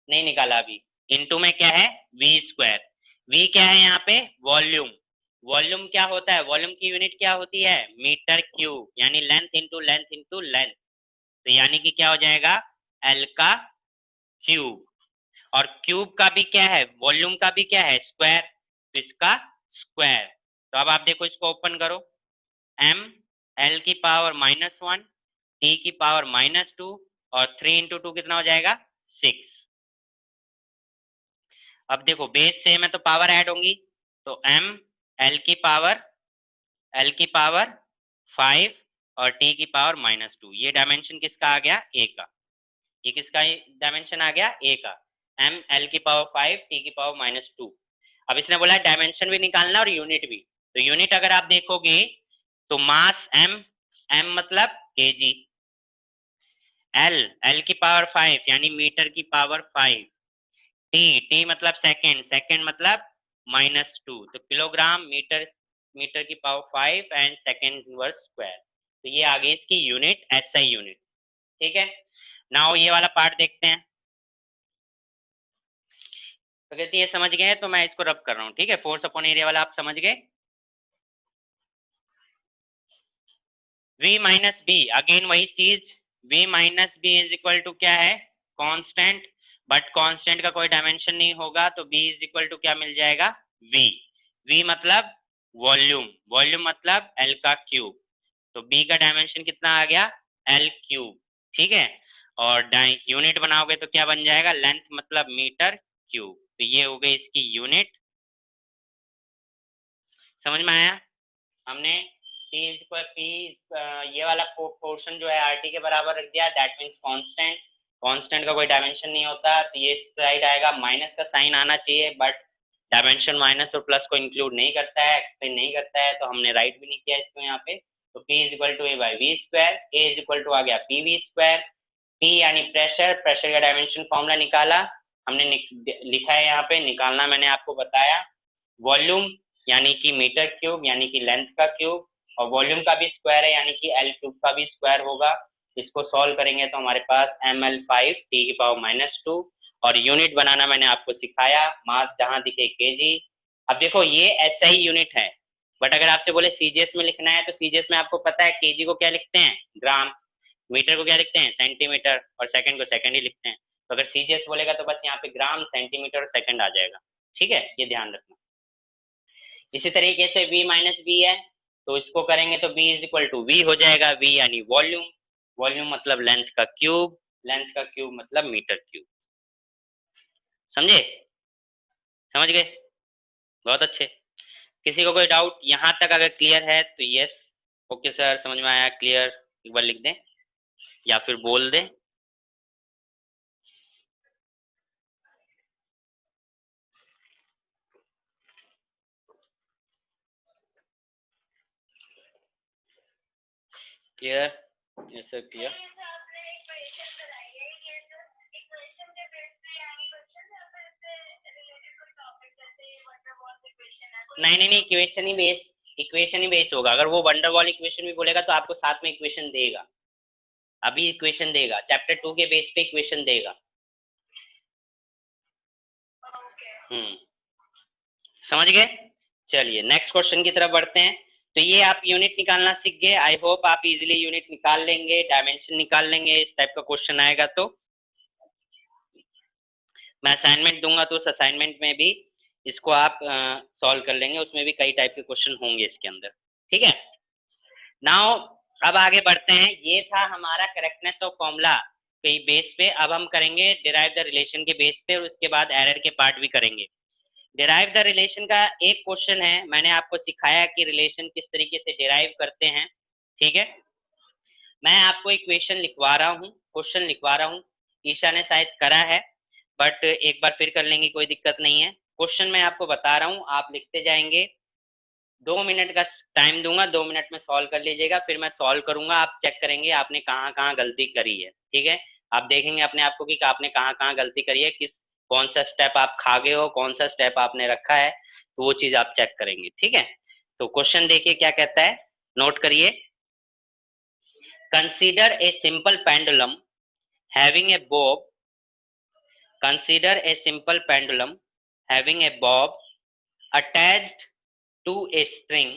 नहीं निकाला अभी, इनटू में क्या है, वी स्क्वायर, वी क्या है यहाँ पे, वॉल्यूम, वॉल्यूम क्या होता है, वॉल्यूम की यूनिट क्या होती है, मीटर क्यूब, यानी length into length into length, तो यानी कि क्या हो जाएगा, एल का क्यूब, और क्यूब का भी क्या है, वॉल्यूम का भी क्या है, स्क्वायर, तो इसका स्क्वायर, तो अब आप देखो इसको ओपन करो, एम एल की पावर माइनस वन टी की पावर माइनस टू, और थ्री इंटू टू कितना हो जाएगा, सिक्स। अब देखो बेस सेम है तो पावर ऐड होंगी, तो एम एल की पावर फाइव और टी की पावर माइनस टू, ये डायमेंशन किसका आ गया, ए का, ये किसका डायमेंशन आ गया, ए का, एम एल की पावर फाइव टी की पावर माइनस टू। अब इसने बोला डायमेंशन भी निकालना और यूनिट भी, तो यूनिट अगर आप देखोगे तो मास एम, एम मतलब केजी, एल की पावर 5 यानी मीटर की पावर 5, टी मतलब सेकंड, सेकंड मतलब -2, तो किलोग्राम मीटर, मीटर की power 5 and second inverse square. तो ये आ गई इसकी यूनिट, एसआई यूनिट। ठीक है, नाउ ये वाला पार्ट देखते हैं। तो कहती है समझ गए, तो मैं इसको रब कर रहा हूँ। ठीक है, फोर्स अपॉन एरिया वाला आप समझ गए। v माइनस बी, अगेन वही चीज, v minus B is equal to क्या है, कांस्टेंट, बट कांस्टेंट का कोई डायमेंशन नहीं होगा, तो b इज इक्वल टू क्या मिल जाएगा, v। v मतलब वॉल्यूम, वॉल्यूम मतलब l का क्यूब, तो b का डायमेंशन कितना आ गया, l क्यूब। ठीक है, और यूनिट बनाओगे तो क्या बन जाएगा, लेंथ मतलब मीटर क्यूब। तो ये हो गई इसकी यूनिट। समझ में आया। हमने p पर p, ये वाला पोर्शन जो है RT के बराबर रख दिया, दैट मीन्स कांस्टेंट, कांस्टेंट का कोई डायमेंशन नहीं होता, तो ये साइड आएगा, माइनस का साइन आना चाहिए, बट डायमेंशन माइनस और प्लस को इंक्लूड नहीं करता है, एक्सप्लेन नहीं करता है, तो हमने राइट भी नहीं किया इसको यहाँ पे। तो p is equal to a by V square, a is equal to आ गया पी वी स्क्वायर, p यानी प्रेशर, प्रेशर का डायमेंशन फॉर्मूला निकाला हमने, लिखा है यहाँ पे, निकालना मैंने आपको बताया। वॉल्यूम यानी कि मीटर क्यूब यानी कि लेंथ का क्यूब, और वॉल्यूम का भी स्क्वायर है यानी कि एल क्यूब का भी स्क्वायर होगा। इसको सॉल्व करेंगे तो हमारे पास ml5 टी की पावर -2, और यूनिट बनाना मैंने आपको सिखाया, मास जहां दिखे केजी। अब देखो ये एसआई यूनिट है, बट अगर आपसे बोले सीजीएस में लिखना है, तो सीजीएस में आपको पता है केजी को क्या लिखते हैं, ग्राम, मीटर को क्या लिखते हैं, सेंटीमीटर, और सेकंड को सेकंड ही लिखते हैं। तो अगर सीजीएस बोलेगा तो बस यहाँ पे ग्राम, सेंटीमीटर और सेकंड आ जाएगा। ठीक है, ये ध्यान रखना। इसी तरीके से v माइनस बी है, तो इसको करेंगे तो v is equal to V हो जाएगा, v यानी वॉल्यूम, वॉल्यूम मतलब लेंथ का क्यूब, लेंथ का क्यूब मतलब मीटर क्यूब। समझे, समझ गए, बहुत अच्छे। किसी को कोई डाउट यहाँ तक अगर क्लियर है तो यस, ओके सर समझ में आया, क्लियर, एक बार लिख दें या फिर बोल दें। Clear, yes sir clear. नहीं नहीं नहीं, इक्वेशन ही बेस, इक्वेशन ही बेस होगा। अगर वो वंडरवॉल इक्वेशन भी बोलेगा तो आपको साथ में इक्वेशन देगा, अभी इक्वेशन देगा, चैप्टर 2 के बेस पे इक्वेशन देगा। समझ गए। चलिए नेक्स्ट क्वेश्चन की तरफ बढ़ते हैं। तो ये आप यूनिट निकालना सीख गए, आई होप आप इजीली यूनिट निकाल लेंगे, डायमेंशन निकाल लेंगे, इस टाइप का क्वेश्चन आएगा तो मैं असाइनमेंट दूंगा, तो उस असाइनमेंट में भी इसको आप सॉल्व कर लेंगे, उसमें भी कई टाइप के क्वेश्चन होंगे इसके अंदर। ठीक है, नाउ अब आगे बढ़ते हैं। ये था हमारा करेक्टनेस ऑफ फॉर्मूला के बेस पे, अब हम करेंगे डिराइव द रिलेशन के बेस पे, और उसके बाद एरर के पार्ट भी करेंगे। डिराइव द रिलेशन का एक क्वेश्चन है, मैंने आपको सिखाया कि रिलेशन किस तरीके से डिराइव करते हैं। ठीक है, मैं आपको इक्वेशन लिखवा रहा हूँ, क्वेश्चन लिखवा रहा हूँ, ईशा ने शायद करा है, बट एक बार फिर कर लेंगे, कोई दिक्कत नहीं है। क्वेश्चन मैं आपको बता रहा हूँ, आप लिखते जाएंगे, 2 मिनट का टाइम दूंगा, 2 मिनट में सॉल्व कर लीजिएगा, फिर मैं सॉल्व करूंगा, आप चेक करेंगे आपने कहाँ कहाँ गलती करी है। ठीक है, आप देखेंगे अपने आप को कि आपने कहाँ कहाँ गलती करी है, किस, कौन सा स्टेप आप खा गए हो, कौन सा स्टेप आपने रखा है, तो वो चीज आप चेक करेंगे। ठीक है, तो क्वेश्चन देखिए क्या कहता है, नोट करिए। Consider a simple pendulum having a bob, consider a simple pendulum having a bob attached to a string,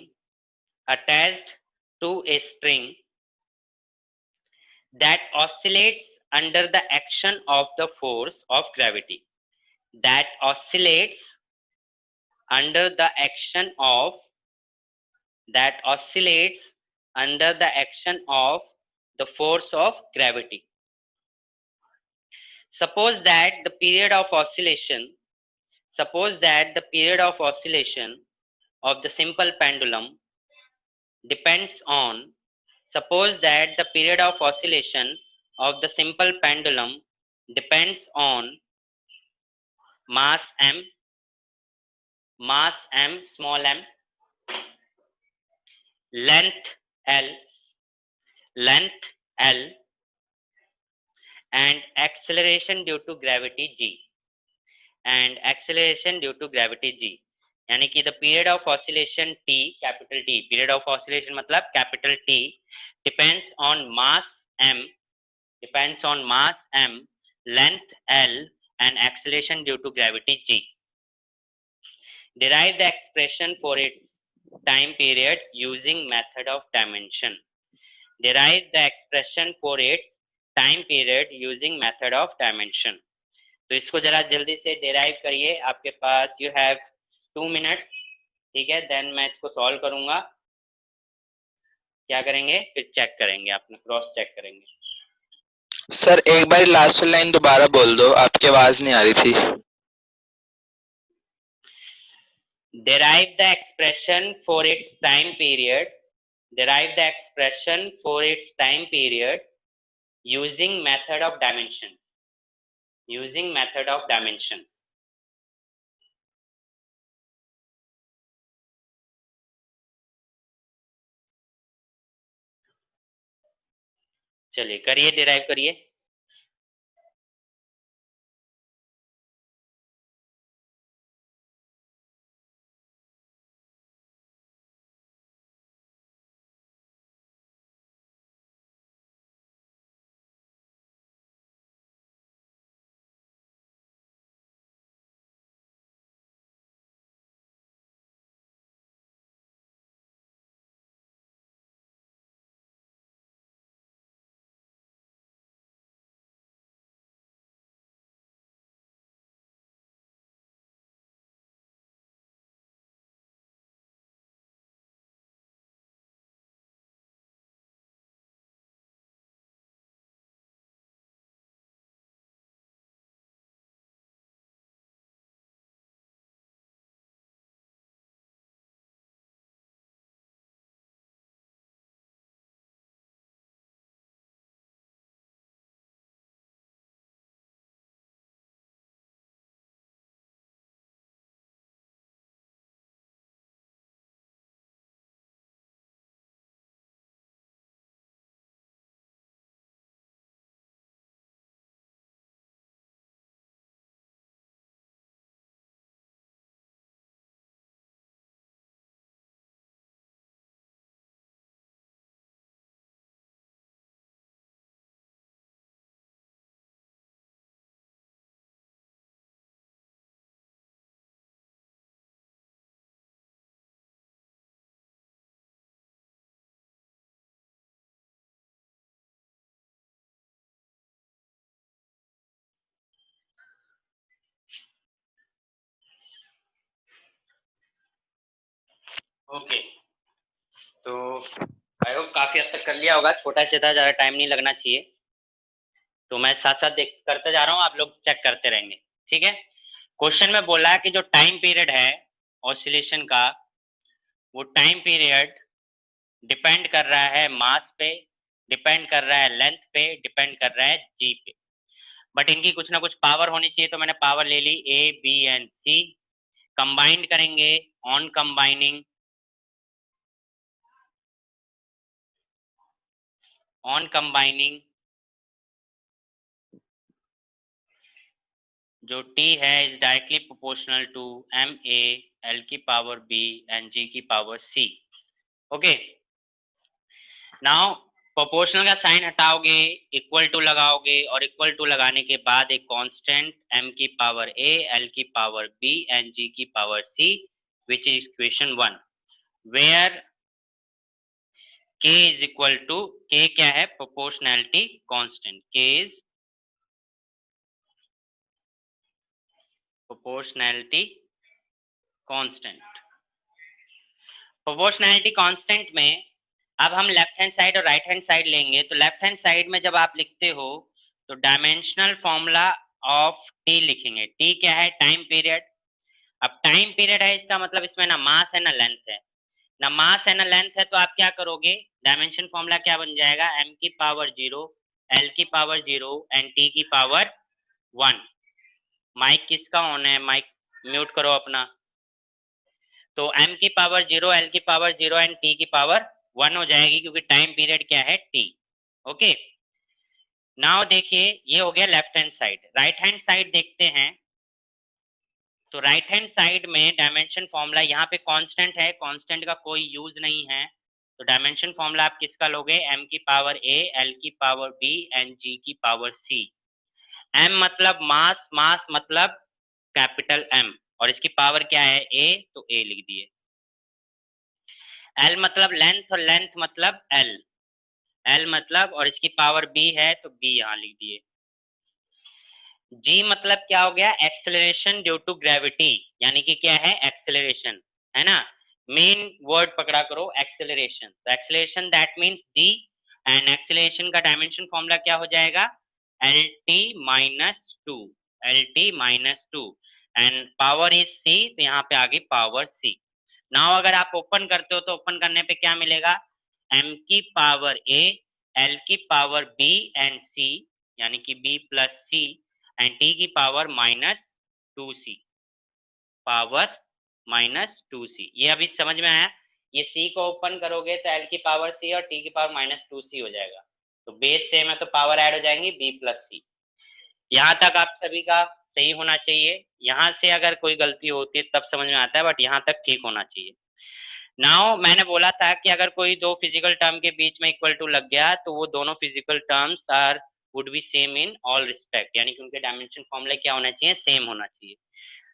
attached to a string that oscillates under the action of the force of gravity, that oscillates under the action of, that oscillates under the action of the force of gravity. Suppose that the period of oscillation, suppose that the period of oscillation of the simple pendulum depends on, suppose that the period of oscillation of the simple pendulum depends on mass m, mass m, small m, length l, length l, and acceleration due to gravity g, and acceleration due to gravity g, यानी कि the period of oscillation t, capital T, period of oscillation मतलब capital T, depends on mass m, depends on mass m, length l, and acceleration due to gravity g. Derive the expression for its time period using method of dimension. Derive the expression for its time period using method of dimension. तो इसको जरा जल्दी से derive करिए, आपके पास you have 2 minutes, ठीक है। Then मैं इसको सॉल्व करूंगा, क्या करेंगे फिर चेक करेंगे, अपना क्रॉस चेक करेंगे। सर एक बार लास्ट लाइन दोबारा बोल दो, आपकी आवाज नहीं आ रही थी। Derive the expression for its time period, derive the expression for its time period using method of dimension, using method of dimension. चलिए करिए, डिराइव करिए। ओके, तो आई होप काफी हद तक कर लिया होगा, छोटा से था, ज्यादा टाइम नहीं लगना चाहिए। तो मैं साथ साथ देख करते जा रहा हूँ, आप लोग चेक करते रहेंगे, ठीक है। क्वेश्चन में बोला है कि जो टाइम पीरियड है ऑसिलेशन का, वो टाइम पीरियड डिपेंड कर रहा है मास पे, डिपेंड कर रहा है लेंथ पे, डिपेंड कर रहा है जी पे। बट इनकी कुछ ना कुछ पावर होनी चाहिए, तो मैंने पावर ले ली A B and C, combined करेंगे, ऑन कंबाइनिंग, ऑन कंबाइनिंग जो t है is directly proportional to m a l की पावर b एंड g की power c। Okay, now proportional का साइन हटाओगे, इक्वल टू लगाओगे, और इक्वल टू लगाने के बाद एक कांस्टेंट m की पावर a, l की पावर b एंड g की power c, which is equation 1, where k is equal to, k क्या है, proportionality constant, k is proportionality constant. Proportionality constant में अब हम लेफ्ट हैंड साइड और right hand side लेंगे। तो लेफ्ट हैंड साइड में जब आप लिखते हो तो डायमेंशनल फॉर्मूला ऑफ टी लिखेंगे। टी क्या है, टाइम पीरियड। अब टाइम पीरियड है, इसका मतलब इसमें ना मास है ना लेंथ है, ना मास है ना लेंथ है, तो आप क्या करोगे, डायमेंशन फॉर्मूला क्या बन जाएगा, m की पावर 0, l की पावर 0 एंड t की पावर 1। माइक किसका ऑन है, माइक म्यूट करो अपना। तो m की पावर 0, l की पावर 0 एंड t की पावर 1 हो जाएगी, क्योंकि टाइम पीरियड क्या है, t। ओके, नाउ देखिए ये हो गया left hand side. Right hand side देखते हैं। तो राइट हैंड साइड में डायमेंशन फॉर्मूला यहाँ पे कांस्टेंट है, कांस्टेंट का कोई यूज नहीं है। तो डायमेंशन फॉर्मूला आप किसका लोगे? m की पावर a, l की पावर b एंड g की पावर c। m मतलब मास, मास मतलब कैपिटल M, और इसकी पावर क्या है? a, तो a लिख दिए। l मतलब लेंथ, और लेंथ मतलब l, l मतलब, और इसकी पावर b है तो b यहाँ लिख दिए। जी मतलब क्या हो गया? एक्सेलरेशन ड्यू टू ग्रेविटी, यानी कि क्या है? एक्सेलरेशन, है ना। मेन वर्ड पकड़ा करो, एक्सेलरेशन। तो acceleration that means G, and acceleration का डायमेंशन फॉर्मूला क्या हो जाएगा? L T minus two, L T minus two, and power is C, तो यहाँ पे आ गई पावर सी। नाउ अगर आप ओपन करते हो तो ओपन करने पे क्या मिलेगा? m की पावर a, l की पावर b एंड c, यानी कि b plus c, and t की पावर माइनस टू सी, पावर माइनस टू सी। ये अभी समझ में आया? ये c को ओपन करोगे तो l की पावर c और t की पावर माइनस टू सी हो जाएगा। तो बेस सेम है तो पावर ऐड हो जाएंगी b प्लस सी। यहाँ तक आप सभी का सही होना चाहिए। यहाँ से अगर कोई गलती होती है तब समझ में आता है, बट यहाँ तक ठीक होना चाहिए। नाउ मैंने बोला था कि अगर कोई दो फिजिकल टर्म के बीच में इक्वल टू लग गया तो वो दोनों physical terms are would be same in all respect, यानी कि उनके डायमेंशन फॉर्मूला क्या होना चाहिए? सेम होना चाहिए।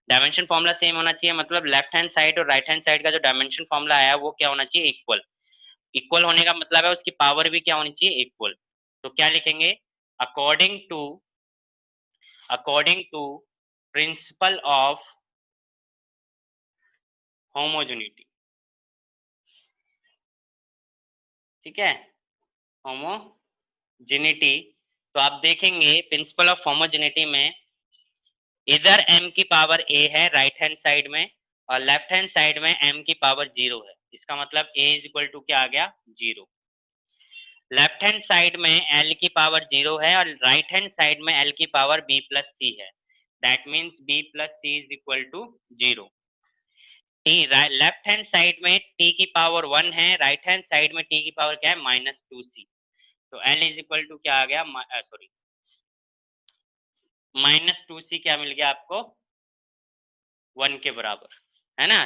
डायमेंशन फॉर्मूला सेम होना चाहिए मतलब लेफ्ट हैंड साइड और राइट हैंड साइड का जो डायमेंशन फॉर्मूला आया वो क्या होना चाहिए? इक्वल। इक्वल होने का मतलब है उसकी पावर भी क्या होनी चाहिए? इक्वल। तो क्या लिखेंगे? According to, according to principle of homogeneity, ठीक है, होमोजेनिटी। तो आप देखेंगे प्रिंसिपल ऑफ होमोजेनिटी में इधर m की पावर a है राइट हैंड साइड में, और लेफ्ट हैंड साइड में m की पावर जीरो है। इसका मतलब a इज इक्वल टू क्या आ गया? जीरो। लेफ्ट हैंड साइड में l की पावर जीरो है और राइट हैंड साइड में l की पावर b प्लस सी है। That means b plus C is equal to zero. t left hand side में t की पावर वन है, राइट हैंड साइड में t की पावर क्या है? Minus two C. तो l इज इक्वल टू क्या आ गया? सॉरी, माइनस टू सी क्या मिल गया आपको? वन के बराबर, है ना।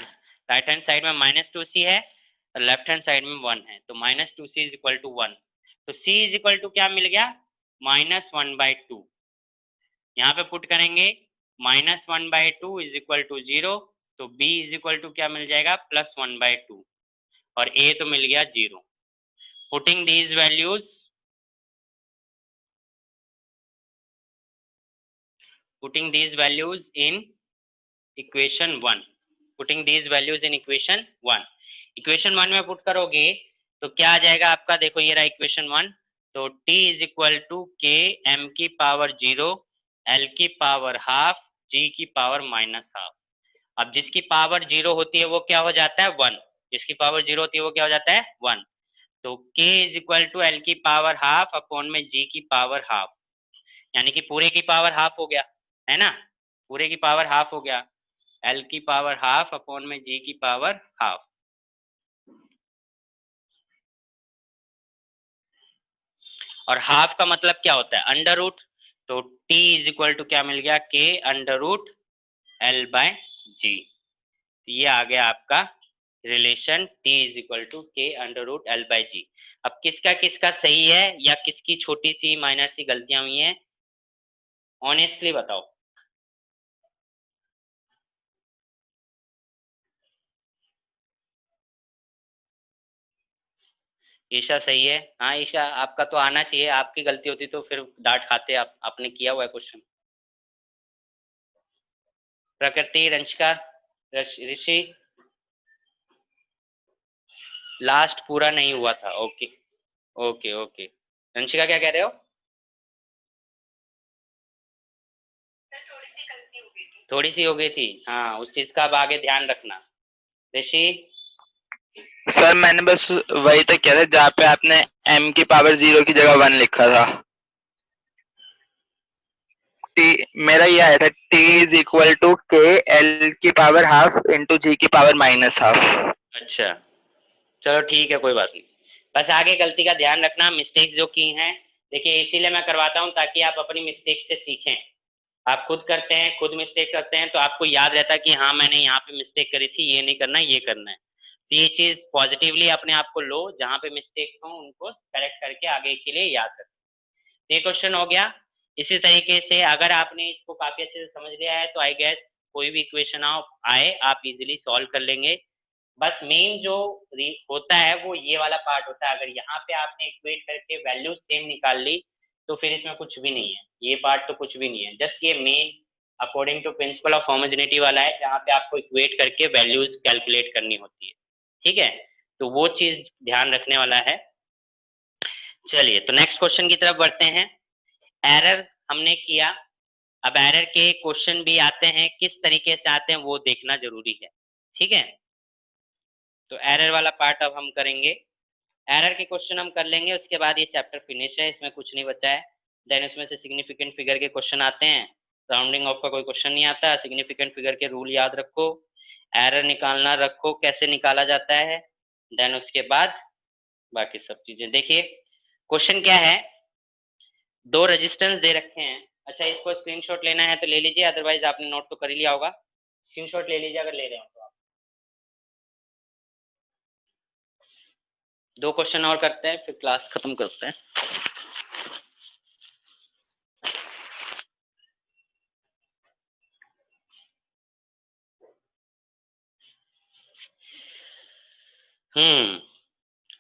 राइट हैंड साइड में माइनस टू सी है और लेफ्ट हैंड साइड में वन है, तो minus two C is equal to one. तो c इज इक्वल टू क्या मिल गया? Minus one by two. यहाँ पे पुट करेंगे minus one by two is equal to zero, तो b इज इक्वल टू क्या मिल जाएगा? प्लस वन बाई टू, और a तो मिल गया zero. Putting these values, putting these values in equation one, putting these values in equation one. Equation one में put करोगे तो क्या आ जाएगा आपका? देखो ये रहा इक्वेशन वन। तो t इज इक्वल टू के एम की पावर जीरो, एल की पावर हाफ, g की पावर माइनस हाफ। अब जिसकी पावर जीरो होती है वो क्या हो जाता है? वन। जिसकी पावर जीरो होती है वो क्या हो जाता है? वन। तो k is equal to L की पावर हाफ अपॉन में g की पावर हाफ, यानी कि पूरे की पावर हाफ हो गया, है ना। पूरे की पावर हाफ हो गया, एल की पावर हाफ अपॉन में जी की पावर हाफ। और हाफ का मतलब क्या होता है? Under root. तो t इज इक्वल टू क्या मिल गया? k under root L by G. ये आ गया आपका relation t is equal to k under root L by G. अब किसका किसका सही है या किसकी छोटी सी माइनर सी गलतियां हुई हैं? ऑनेस्टली बताओ। ईशा सही है। हाँ ईशा, आपका तो आना चाहिए, आपकी गलती होती तो फिर डांट खाते आप, आपने किया हुआ है क्वेश्चन। प्रकृति, रंशिका, ऋषि, लास्ट पूरा नहीं हुआ था। Okay okay okay. रंशिका क्या कह रहे हो? थोड़ी सी हो गई थी, हाँ उस चीज का अब आगे ध्यान रखना। ऋषि, सर मैंने बस वही तक किया था जहाँ पे आपने m की पावर जीरो की जगह वन लिखा था। t मेरा ये आया था t इज इक्वल टू के एल की पावर हाफ इंटू जी की पावर माइनस हाफ। अच्छा चलो ठीक है, कोई बात नहीं। बस आगे गलती का ध्यान रखना, मिस्टेक्स जो की हैं देखिए इसीलिए मैं करवाता हूँ ताकि आप अपनी मिस्टेक से सीखें। आप खुद करते हैं, खुद मिस्टेक करते हैं तो आपको याद रहता है कि हाँ मैंने यहाँ पे मिस्टेक करी थी, ये नहीं करना, ये करना है। तो ये चीज़ पॉजिटिवली अपने आप को लो, जहाँ पे मिस्टेक हो उनको करेक्ट करके आगे के लिए याद रखें। ये क्वेश्चन हो गया। इसी तरीके से अगर आपने इसको काफ़ी अच्छे से समझ लिया है तो आई गेस कोई भी इक्वेशन आए आप इज़िली सॉल्व कर लेंगे। बस मेन जो होता है वो ये वाला पार्ट होता है। अगर यहाँ पे आपने इक्वेट करके वैल्यू सेम निकाल ली तो फिर इसमें कुछ भी नहीं है, ये पार्ट तो कुछ भी नहीं है। जस्ट ये main according to principle of homogeneity वाला है, जहाँ पे आपको इक्वेट करके वैल्यूज कैलकुलेट करनी होती है। ठीक है, तो वो चीज ध्यान रखने वाला है। चलिए तो नेक्स्ट क्वेश्चन की तरफ बढ़ते हैं। एरर हमने किया, अब एरर के क्वेश्चन भी आते हैं, किस तरीके से आते हैं वो देखना जरूरी है। ठीक है, तो एरर वाला पार्ट अब हम करेंगे। एरर के क्वेश्चन हम कर लेंगे, उसके बाद ये चैप्टर फिनिश है, इसमें कुछ नहीं बचा है। देन उसमें से सिग्निफिकेंट फिगर के क्वेश्चन आते हैं। राउंडिंग ऑफ का कोई क्वेश्चन नहीं आता। सिग्निफिकेंट फिगर के रूल याद रखो, एरर निकालना रखो कैसे निकाला जाता है। देन उसके बाद बाकी सब चीजें देखिए। क्वेश्चन क्या है, दो रेजिस्टेंस दे रखे हैं। अच्छा, इसको स्क्रीनशॉट लेना है तो ले लीजिए, अदरवाइज आपने नोट तो कर ही लिया होगा। स्क्रीनशॉट ले लीजिए अगर ले रहे हो तो। आप दो क्वेश्चन और करते हैं फिर क्लास खत्म करते हैं।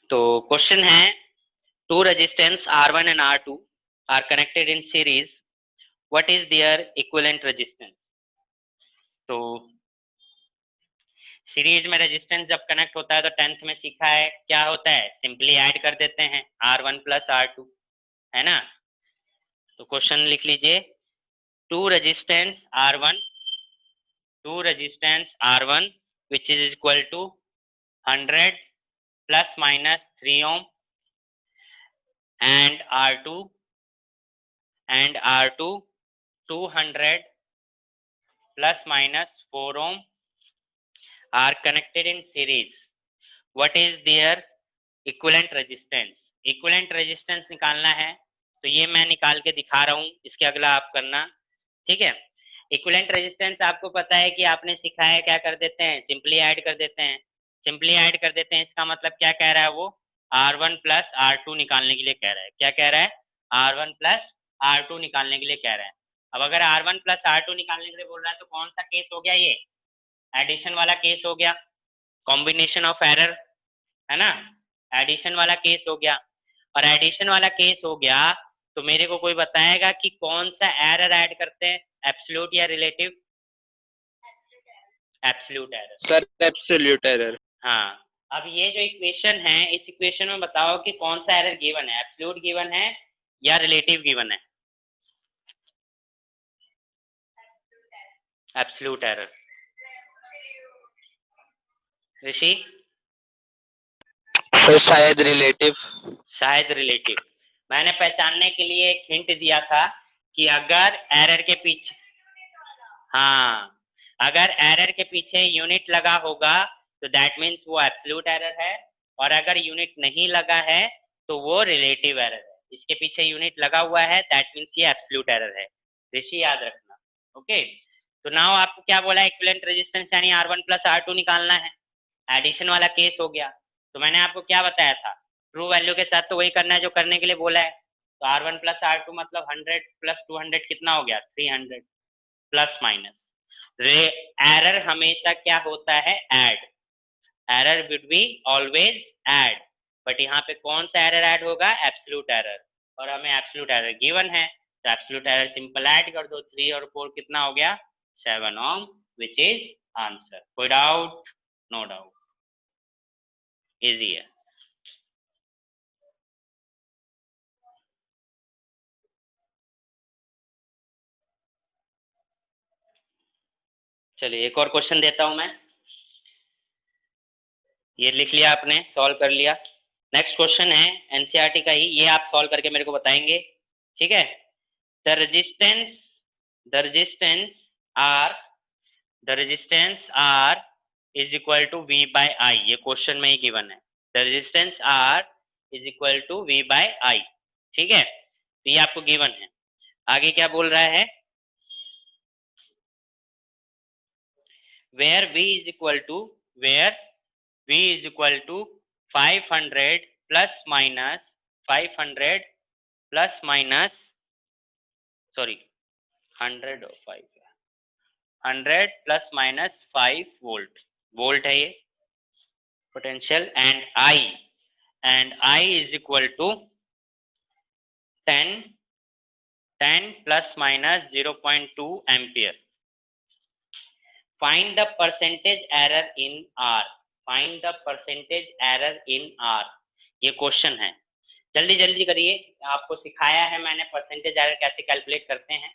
तो क्वेश्चन है, two resistance R1 and R2 are connected in series. What is their equivalent resistance? तो सीरीज में रेजिस्टेंस जब कनेक्ट होता है तो 10th में सीखा है क्या होता है, सिंपली ऐड कर देते हैं R1 प्लस R2, है ना। तो क्वेश्चन लिख लीजिए, two resistance R1 which is equal to 100 plus minus 3 ohm and R2 200 plus minus 4 ohm are connected in series. What is their equivalent resistance? Equivalent resistance निकालना है तो ये मैं निकाल के दिखा रहा हूँ, इसके अगला आप करना। ठीक है, इक्विवेलेंट रेजिस्टेंस आपको पता है कि आपने सीखा है, क्या कर देते हैं, सिंपली ऐड कर देते हैं। सिंपली ऐड कर देते हैं, इसका मतलब क्या कह रहा है वो, R1 प्लस R2 निकालने के लिए कह रहा है। क्या कह रहा है, R1 प्लस R2 निकालने के लिए कह रहा है। अब अगर R1 प्लस R2 निकालने के लिए बोल रहा है तो कौन सा केस हो गया, ये एडिशन वाला केस हो गया, कॉम्बिनेशन ऑफ एरर, है ना, एडिशन वाला केस हो गया। और एडिशन वाला केस हो गया तो मेरे को कोई बताएगा कि कौन सा एरर ऐड करते हैं, एब्सोल्यूट या relative? Absolute error sir, absolute error. हाँ, अब ये जो इक्वेशन है, इस इक्वेशन में बताओ कि कौन सा एरर गिवन है, एब्सोल्यूट गिवन है या रिलेटिव गिवन है? Absolute error. ऋषि? सर शायद रिलेटिव। शायद रिलेटिव। मैंने पहचानने के लिए एक हिंट दिया था कि अगर एरर के पीछे, हाँ, अगर एरर के पीछे यूनिट लगा होगा तो दैट मीन्स वो एब्सोल्यूट एरर है, और अगर यूनिट नहीं लगा है तो वो रिलेटिव एरर है। इसके पीछे यूनिट लगा हुआ है दैट मीन्स ये एब्सोल्यूट एरर है। ऋषि याद रखना। ओके, तो नाउ आपको क्या बोला, इक्विवेलेंट रेजिस्टेंस यानी R1 प्लस R2 निकालना है। एडिशन वाला केस हो गया, तो मैंने आपको क्या बताया था, ट्रू वैल्यू के साथ तो वही करना है जो करने के लिए बोला है। तो R1 प्लस R2 मतलब 100 प्लस 200 कितना हो गया, 300 प्लस माइनस। एरर हमेशा क्या होता है, add. Error would be always add, but यहाँ पे कौन सा एरर ऐड होगा, एब्सोल्यूट एरर, और हमें एब्सोल्यूट एरर गिवन है तो एब्सोल्यूट एरर सिंपल ऐड कर दो, 3 और 4 कितना हो गया, 7 ओम, विच इज आंसर। कोई डाउट? नो डाउट, इजी है। चलिए एक और क्वेश्चन देता हूं मैं, ये लिख लिया आपने, सॉल्व कर लिया। नेक्स्ट क्वेश्चन है एनसीईआरटी का ही, ये आप सॉल्व करके मेरे को बताएंगे। ठीक है, the resistance R is equal to V by I, ये क्वेश्चन में ही गिवन है। The resistance R is equal to V by I। ठीक है, तो ये आपको गिवन है। आगे क्या बोल रहा है, where v is equal to where v is equal to 500 plus minus 500 plus minus sorry 100 plus minus 5 volt है ये potential, and I is equal to 10 plus minus 0.2 ampere. Find the percentage error in R, find the percentage error in R, ये question है। जल्दी जल्दी करिए, आपको सिखाया है मैंने परसेंटेज एरर कैसे कैलकुलेट करते हैं।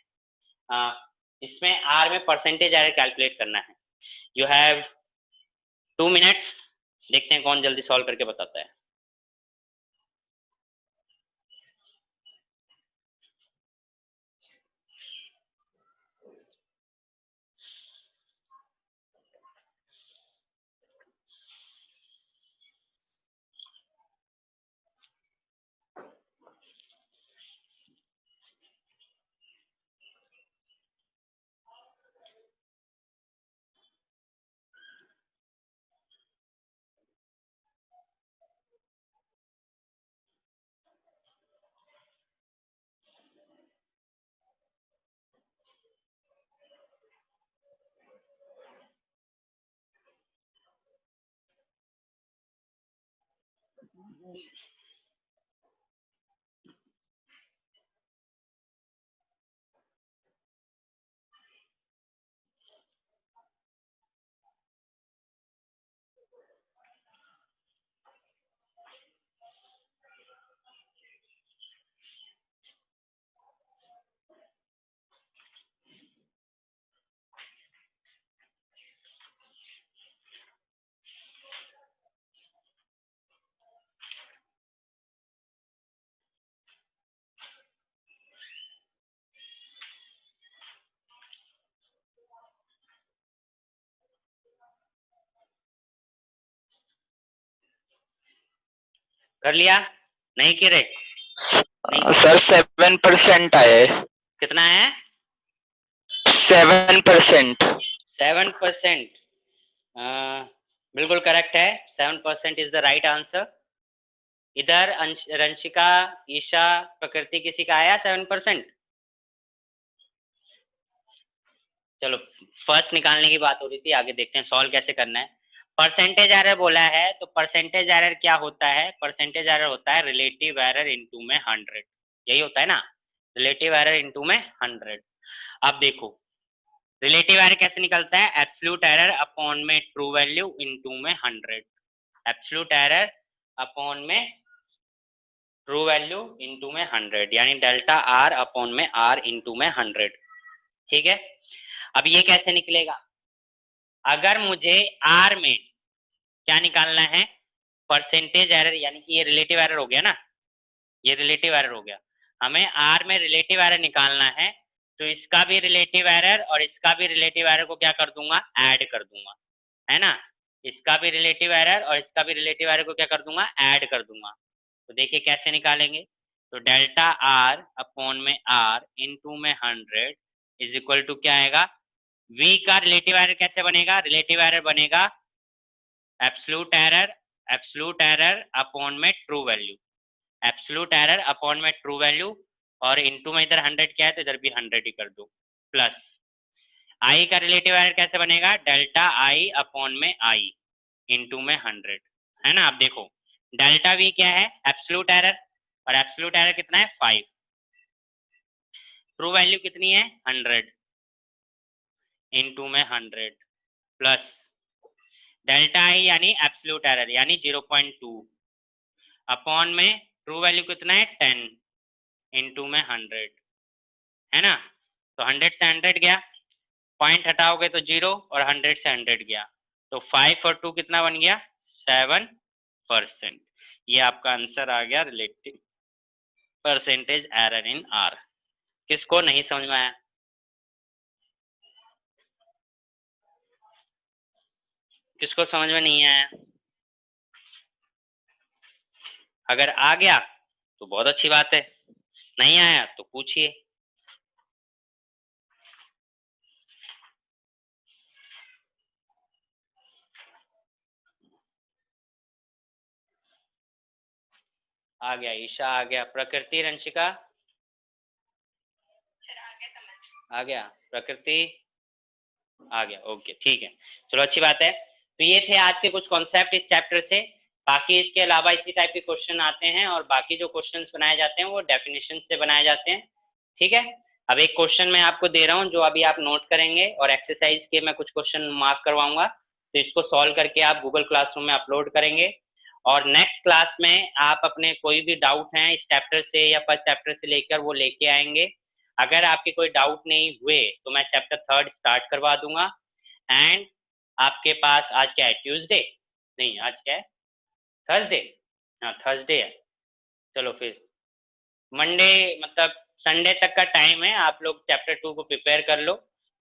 इसमें R में परसेंटेज एरर कैलकुलेट करना है। यू हैव 2 मिनट्स, देखते हैं कौन जल्दी सॉल्व करके बताता है। कर लिया? नहीं करे? नहीं सर 7% आए। कितना है? 7%। 7%। बिल्कुल करेक्ट है, 7% इज द राइट आंसर। इधर रंशिका, ईशा, प्रकृति, किसी का आया 7%? चलो, फर्स्ट निकालने की बात हो रही थी, आगे देखते हैं सॉल्व कैसे करना है। परसेंटेज एरर बोला है, तो परसेंटेज एरर क्या होता है? परसेंटेज एरर होता है रिलेटिव एरर इनटू में 100, यही होता है ना, रिलेटिव एरर इनटू में 100। अब देखो रिलेटिव एरर कैसे निकलता है, एब्सोल्यूट एरर अपॉन में ट्रू वैल्यू इनटू में 100, एब्सोल्यूट एरर अपॉन में ट्रू वैल्यू इनटू में 100, यानी डेल्टा आर अपॉन में आर इनटू में 100। ठीक है, अब ये कैसे निकलेगा? अगर मुझे आर में क्या निकालना है, परसेंटेज एरर, यानी कि ये रिलेटिव एरर हो गया ना, ये रिलेटिव एरर हो गया, हमें आर में रिलेटिव एरर निकालना है, तो इसका भी रिलेटिव एरर और इसका भी रिलेटिव एरर को क्या कर दूंगा, ऐड कर दूंगा, है ना। इसका भी रिलेटिव एरर और इसका भी रिलेटिव एरर को क्या कर दूंगा, ऐड कर दूंगा। तो देखिए कैसे निकालेंगे, तो डेल्टा आर अपॉन में आर इनटू में 100 इज इक्वल टू क्या आएगा, v का रिलेटिव एरर कैसे बनेगा, रिलेटिव एरर बनेगा एब्सोल्यूट एरर अपॉन में true value, absolute error upon में ट्रू वैल्यू, और इनटू में इधर 100 क्या है तो इधर भी 100 ही कर दो, प्लस i का रिलेटिव एरर कैसे बनेगा, डेल्टा i अपॉन में i इनटू में 100, है ना। अब देखो डेल्टा v क्या है, एब्सोल्यूट एरर, और एब्सोल्यूट एरर कितना है 5, ट्रू वैल्यू कितनी है 100 इनटू में 100, प्लस डेल्टा आई यानी एब्सोल्यूट एरर यानी 0.2 अपॉन में ट्रू वैल्यू कितना है 10 इनटू में 100, है ना। तो 100 से 100 गया, पॉइंट हटाओगे तो 0, और 100 से 100 गया, तो 5 और 2 कितना बन गया 7%। ये आपका आंसर आ गया relative percentage error in are. किसको नहीं समझ में आया? किसको समझ में नहीं आया? अगर आ गया तो बहुत अच्छी बात है, नहीं आया तो पूछिए। आ गया ईशा, आ गया प्रकृति, रंशिका आ गया, प्रकृति आ गया, ओके ठीक है, चलो अच्छी बात है। तो ये थे आज के कुछ कॉन्सेप्ट इस चैप्टर से। बाकी इसके अलावा इसी टाइप के क्वेश्चन आते हैं और बाकी जो क्वेश्चंस बनाए जाते हैं वो डेफिनेशन से बनाए जाते हैं, ठीक है। अब एक क्वेश्चन मैं आपको दे रहा हूँ जो अभी आप नोट करेंगे और एक्सरसाइज के मैं कुछ क्वेश्चन मार्क करवाऊंगा, तो इसको सॉल्व करके आप गूगल क्लासरूम में अपलोड करेंगे। और नेक्स्ट क्लास में आप अपने कोई भी डाउट हैं इस चैप्टर से या फर्स्ट चैप्टर से लेकर वो लेके आएंगे। अगर आपके कोई डाउट नहीं हुए तो मैं चैप्टर 3 स्टार्ट करवा दूंगा। एंड आपके पास आज क्या है, ट्यूसडे नहीं, आज क्या है, थर्सडे, हाँ थर्सडे है। चलो फिर मंडे मतलब संडे तक का टाइम है, आप लोग चैप्टर 2 को प्रिपेयर कर लो।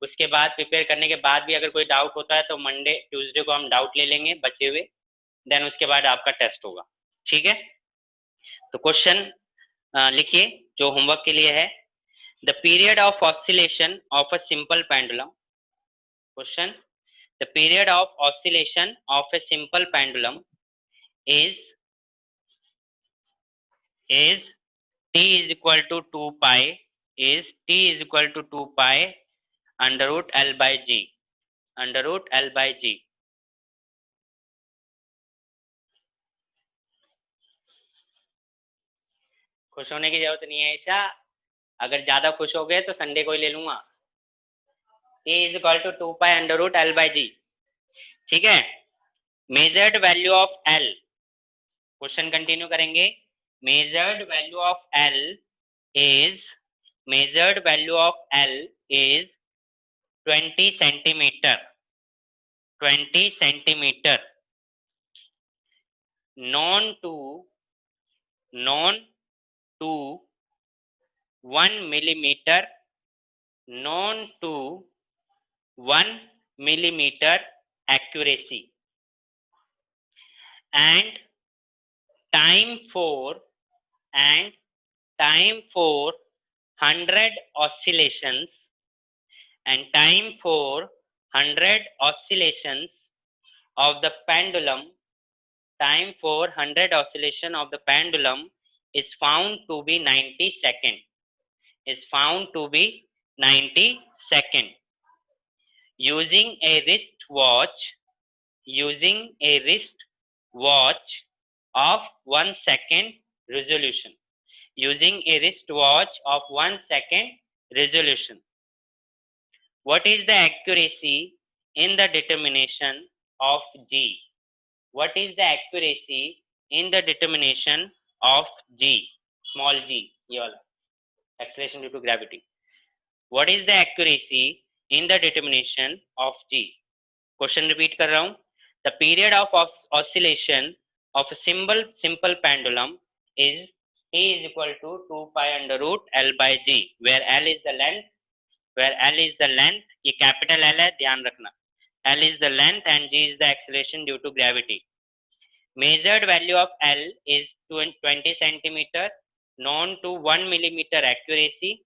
उसके बाद प्रिपेयर करने के बाद भी अगर कोई डाउट होता है तो मंडे ट्यूसडे को हम डाउट ले लेंगे बचे हुए, देन उसके बाद आपका टेस्ट होगा, ठीक है। तो क्वेश्चन लिखिए जो होमवर्क के लिए है। The period of oscillation of a simple pendulum, question, the period of oscillation of a simple pendulum is t is equal to 2 pi, is t is equal to 2 pi under root L by G, under root L by G। खुश होने की जरूरत नहीं है ईशा, अगर ज्यादा खुश हो गए तो संडे को ही ले लूंगा। t is equal to 2 pi under root L by G, ठीक है। Measured value of L, question continue करेंगे। Measured value of L is, measured value of L is 20 centimeter, 20 centimeter, known to 1 millimeter, known to 1 millimeter accuracy, and time for, and time for 100 oscillations, and time for 100 oscillations of the pendulum, time for 100 oscillation of the pendulum is found to be 90 second, is found to be 90 second, using a wristwatch, using a wristwatch of 1 second resolution, using a wristwatch of 1 second resolution. What is the accuracy in the determination of G? What is the accuracy in the determination of G, small g, ये वाला acceleration due to gravity? What is the accuracy in the determination of G? Question repeat कर रहा हूँ. The period of oscillation of a simple pendulum is t is equal to 2 pi under root L by G, where L is the length, where L is the length, ये capital L है, ध्यान रखना. L is the length and G is the acceleration due to gravity. Measured value of L is 20 centimeter, known to 1 millimeter accuracy,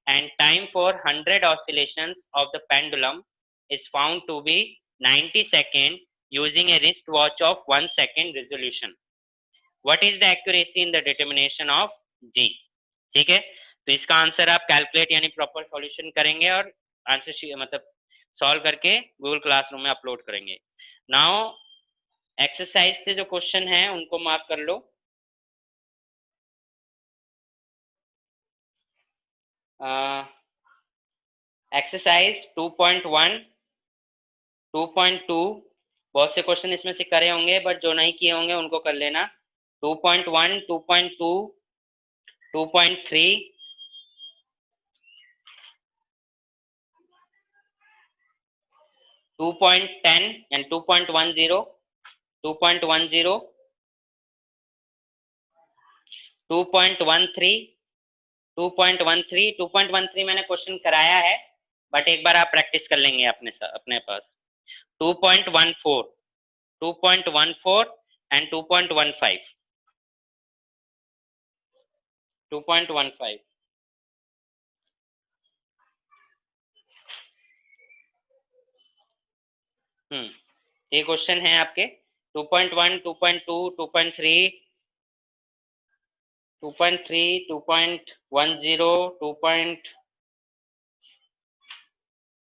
and time for 100 oscillations of the pendulum is found to be 90 seconds using a wristwatch of 1 second resolution. What is the accuracy in the determination of G? ठीक है, तो इसका answer आप calculate यानी proper solution करेंगे और answer मतलब solve करके गूगल क्लासरूम में अपलोड करेंगे। नाउ एक्सरसाइज से जो क्वेश्चन है उनको मार्क कर लो। एक्सरसाइज 2.1, 2.2 बहुत से क्वेश्चन इसमें से करे होंगे, बट जो नहीं किए होंगे उनको कर लेना। 2.1, 2.2, 2.3, 2.10 and 2.10, 2.10, 2.13, 2.13, 2.13 मैंने क्वेश्चन कराया है, बट एक बार आप प्रैक्टिस कर लेंगे अपने पास। 2.14, 2.14 and 2.15, 2.15, ये क्वेश्चन है आपके 2.1, 2.2, 2.3, 2.3, 2.10,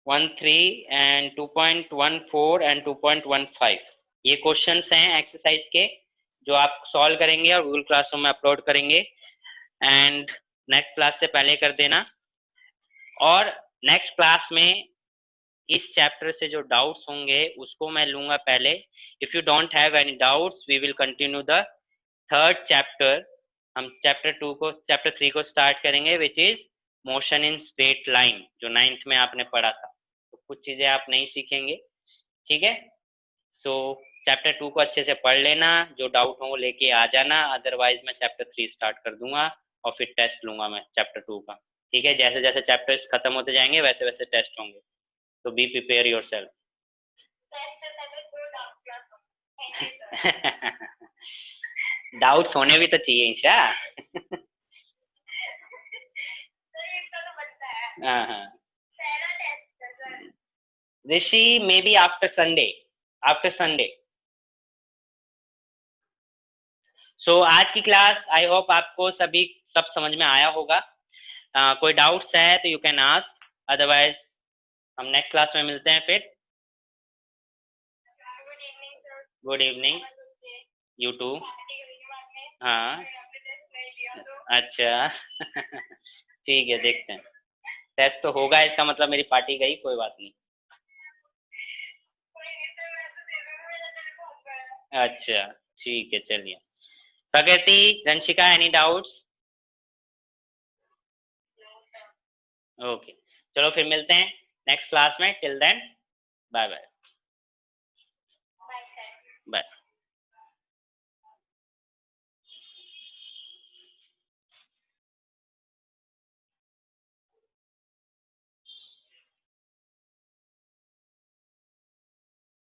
2.13 एंड 2.14 एंड 2.15 ये क्वेश्चंस हैं एक्सरसाइज के जो आप सॉल्व करेंगे और गूगल क्लासरूम में अपलोड करेंगे एंड नेक्स्ट क्लास से पहले कर देना। और नेक्स्ट क्लास में इस चैप्टर से जो डाउट्स होंगे उसको मैं लूंगा पहले। If you don't have any doubts we will continue the third chapter. हम चैप्टर 3 को स्टार्ट करेंगे which is motion in straight line, जो 9th में आपने पढ़ा था। तो कुछ चीजें आप नहीं सीखेंगे, ठीक है। सो चैप्टर 2 को अच्छे से पढ़ लेना, जो डाउट हो वो लेके आ जाना, अदरवाइज मैं चैप्टर 3 स्टार्ट कर दूंगा और फिर टेस्ट लूंगा मैं चैप्टर 2 का, ठीक है। जैसे जैसे चैप्टर्स खत्म होते जाएंगे वैसे वैसे टेस्ट होंगे, तो बी प्रिपेयर योरसेल्फ। डाउट्स होने भी तो चाहिए ईशा। हाँ हाँ Rishi may be after Sunday, after Sunday. So आज की क्लास आई होप आपको सभी सब समझ में आया होगा। कोई डाउट्स है तो यू कैन आस्क, अदरवाइज हम नेक्स्ट क्लास में मिलते हैं फिर। Good evening. You too. हाँ अच्छा। ठीक है देखते हैं, टेस्ट तो होगा इसका मतलब मेरी पार्टी गई, कोई बात नहीं। अच्छा ठीक है चलिए। प्रकृति, रंशिका, एनी डाउट्स? ओके चलो फिर मिलते हैं नेक्स्ट क्लास में, टिल देन बाय बाय।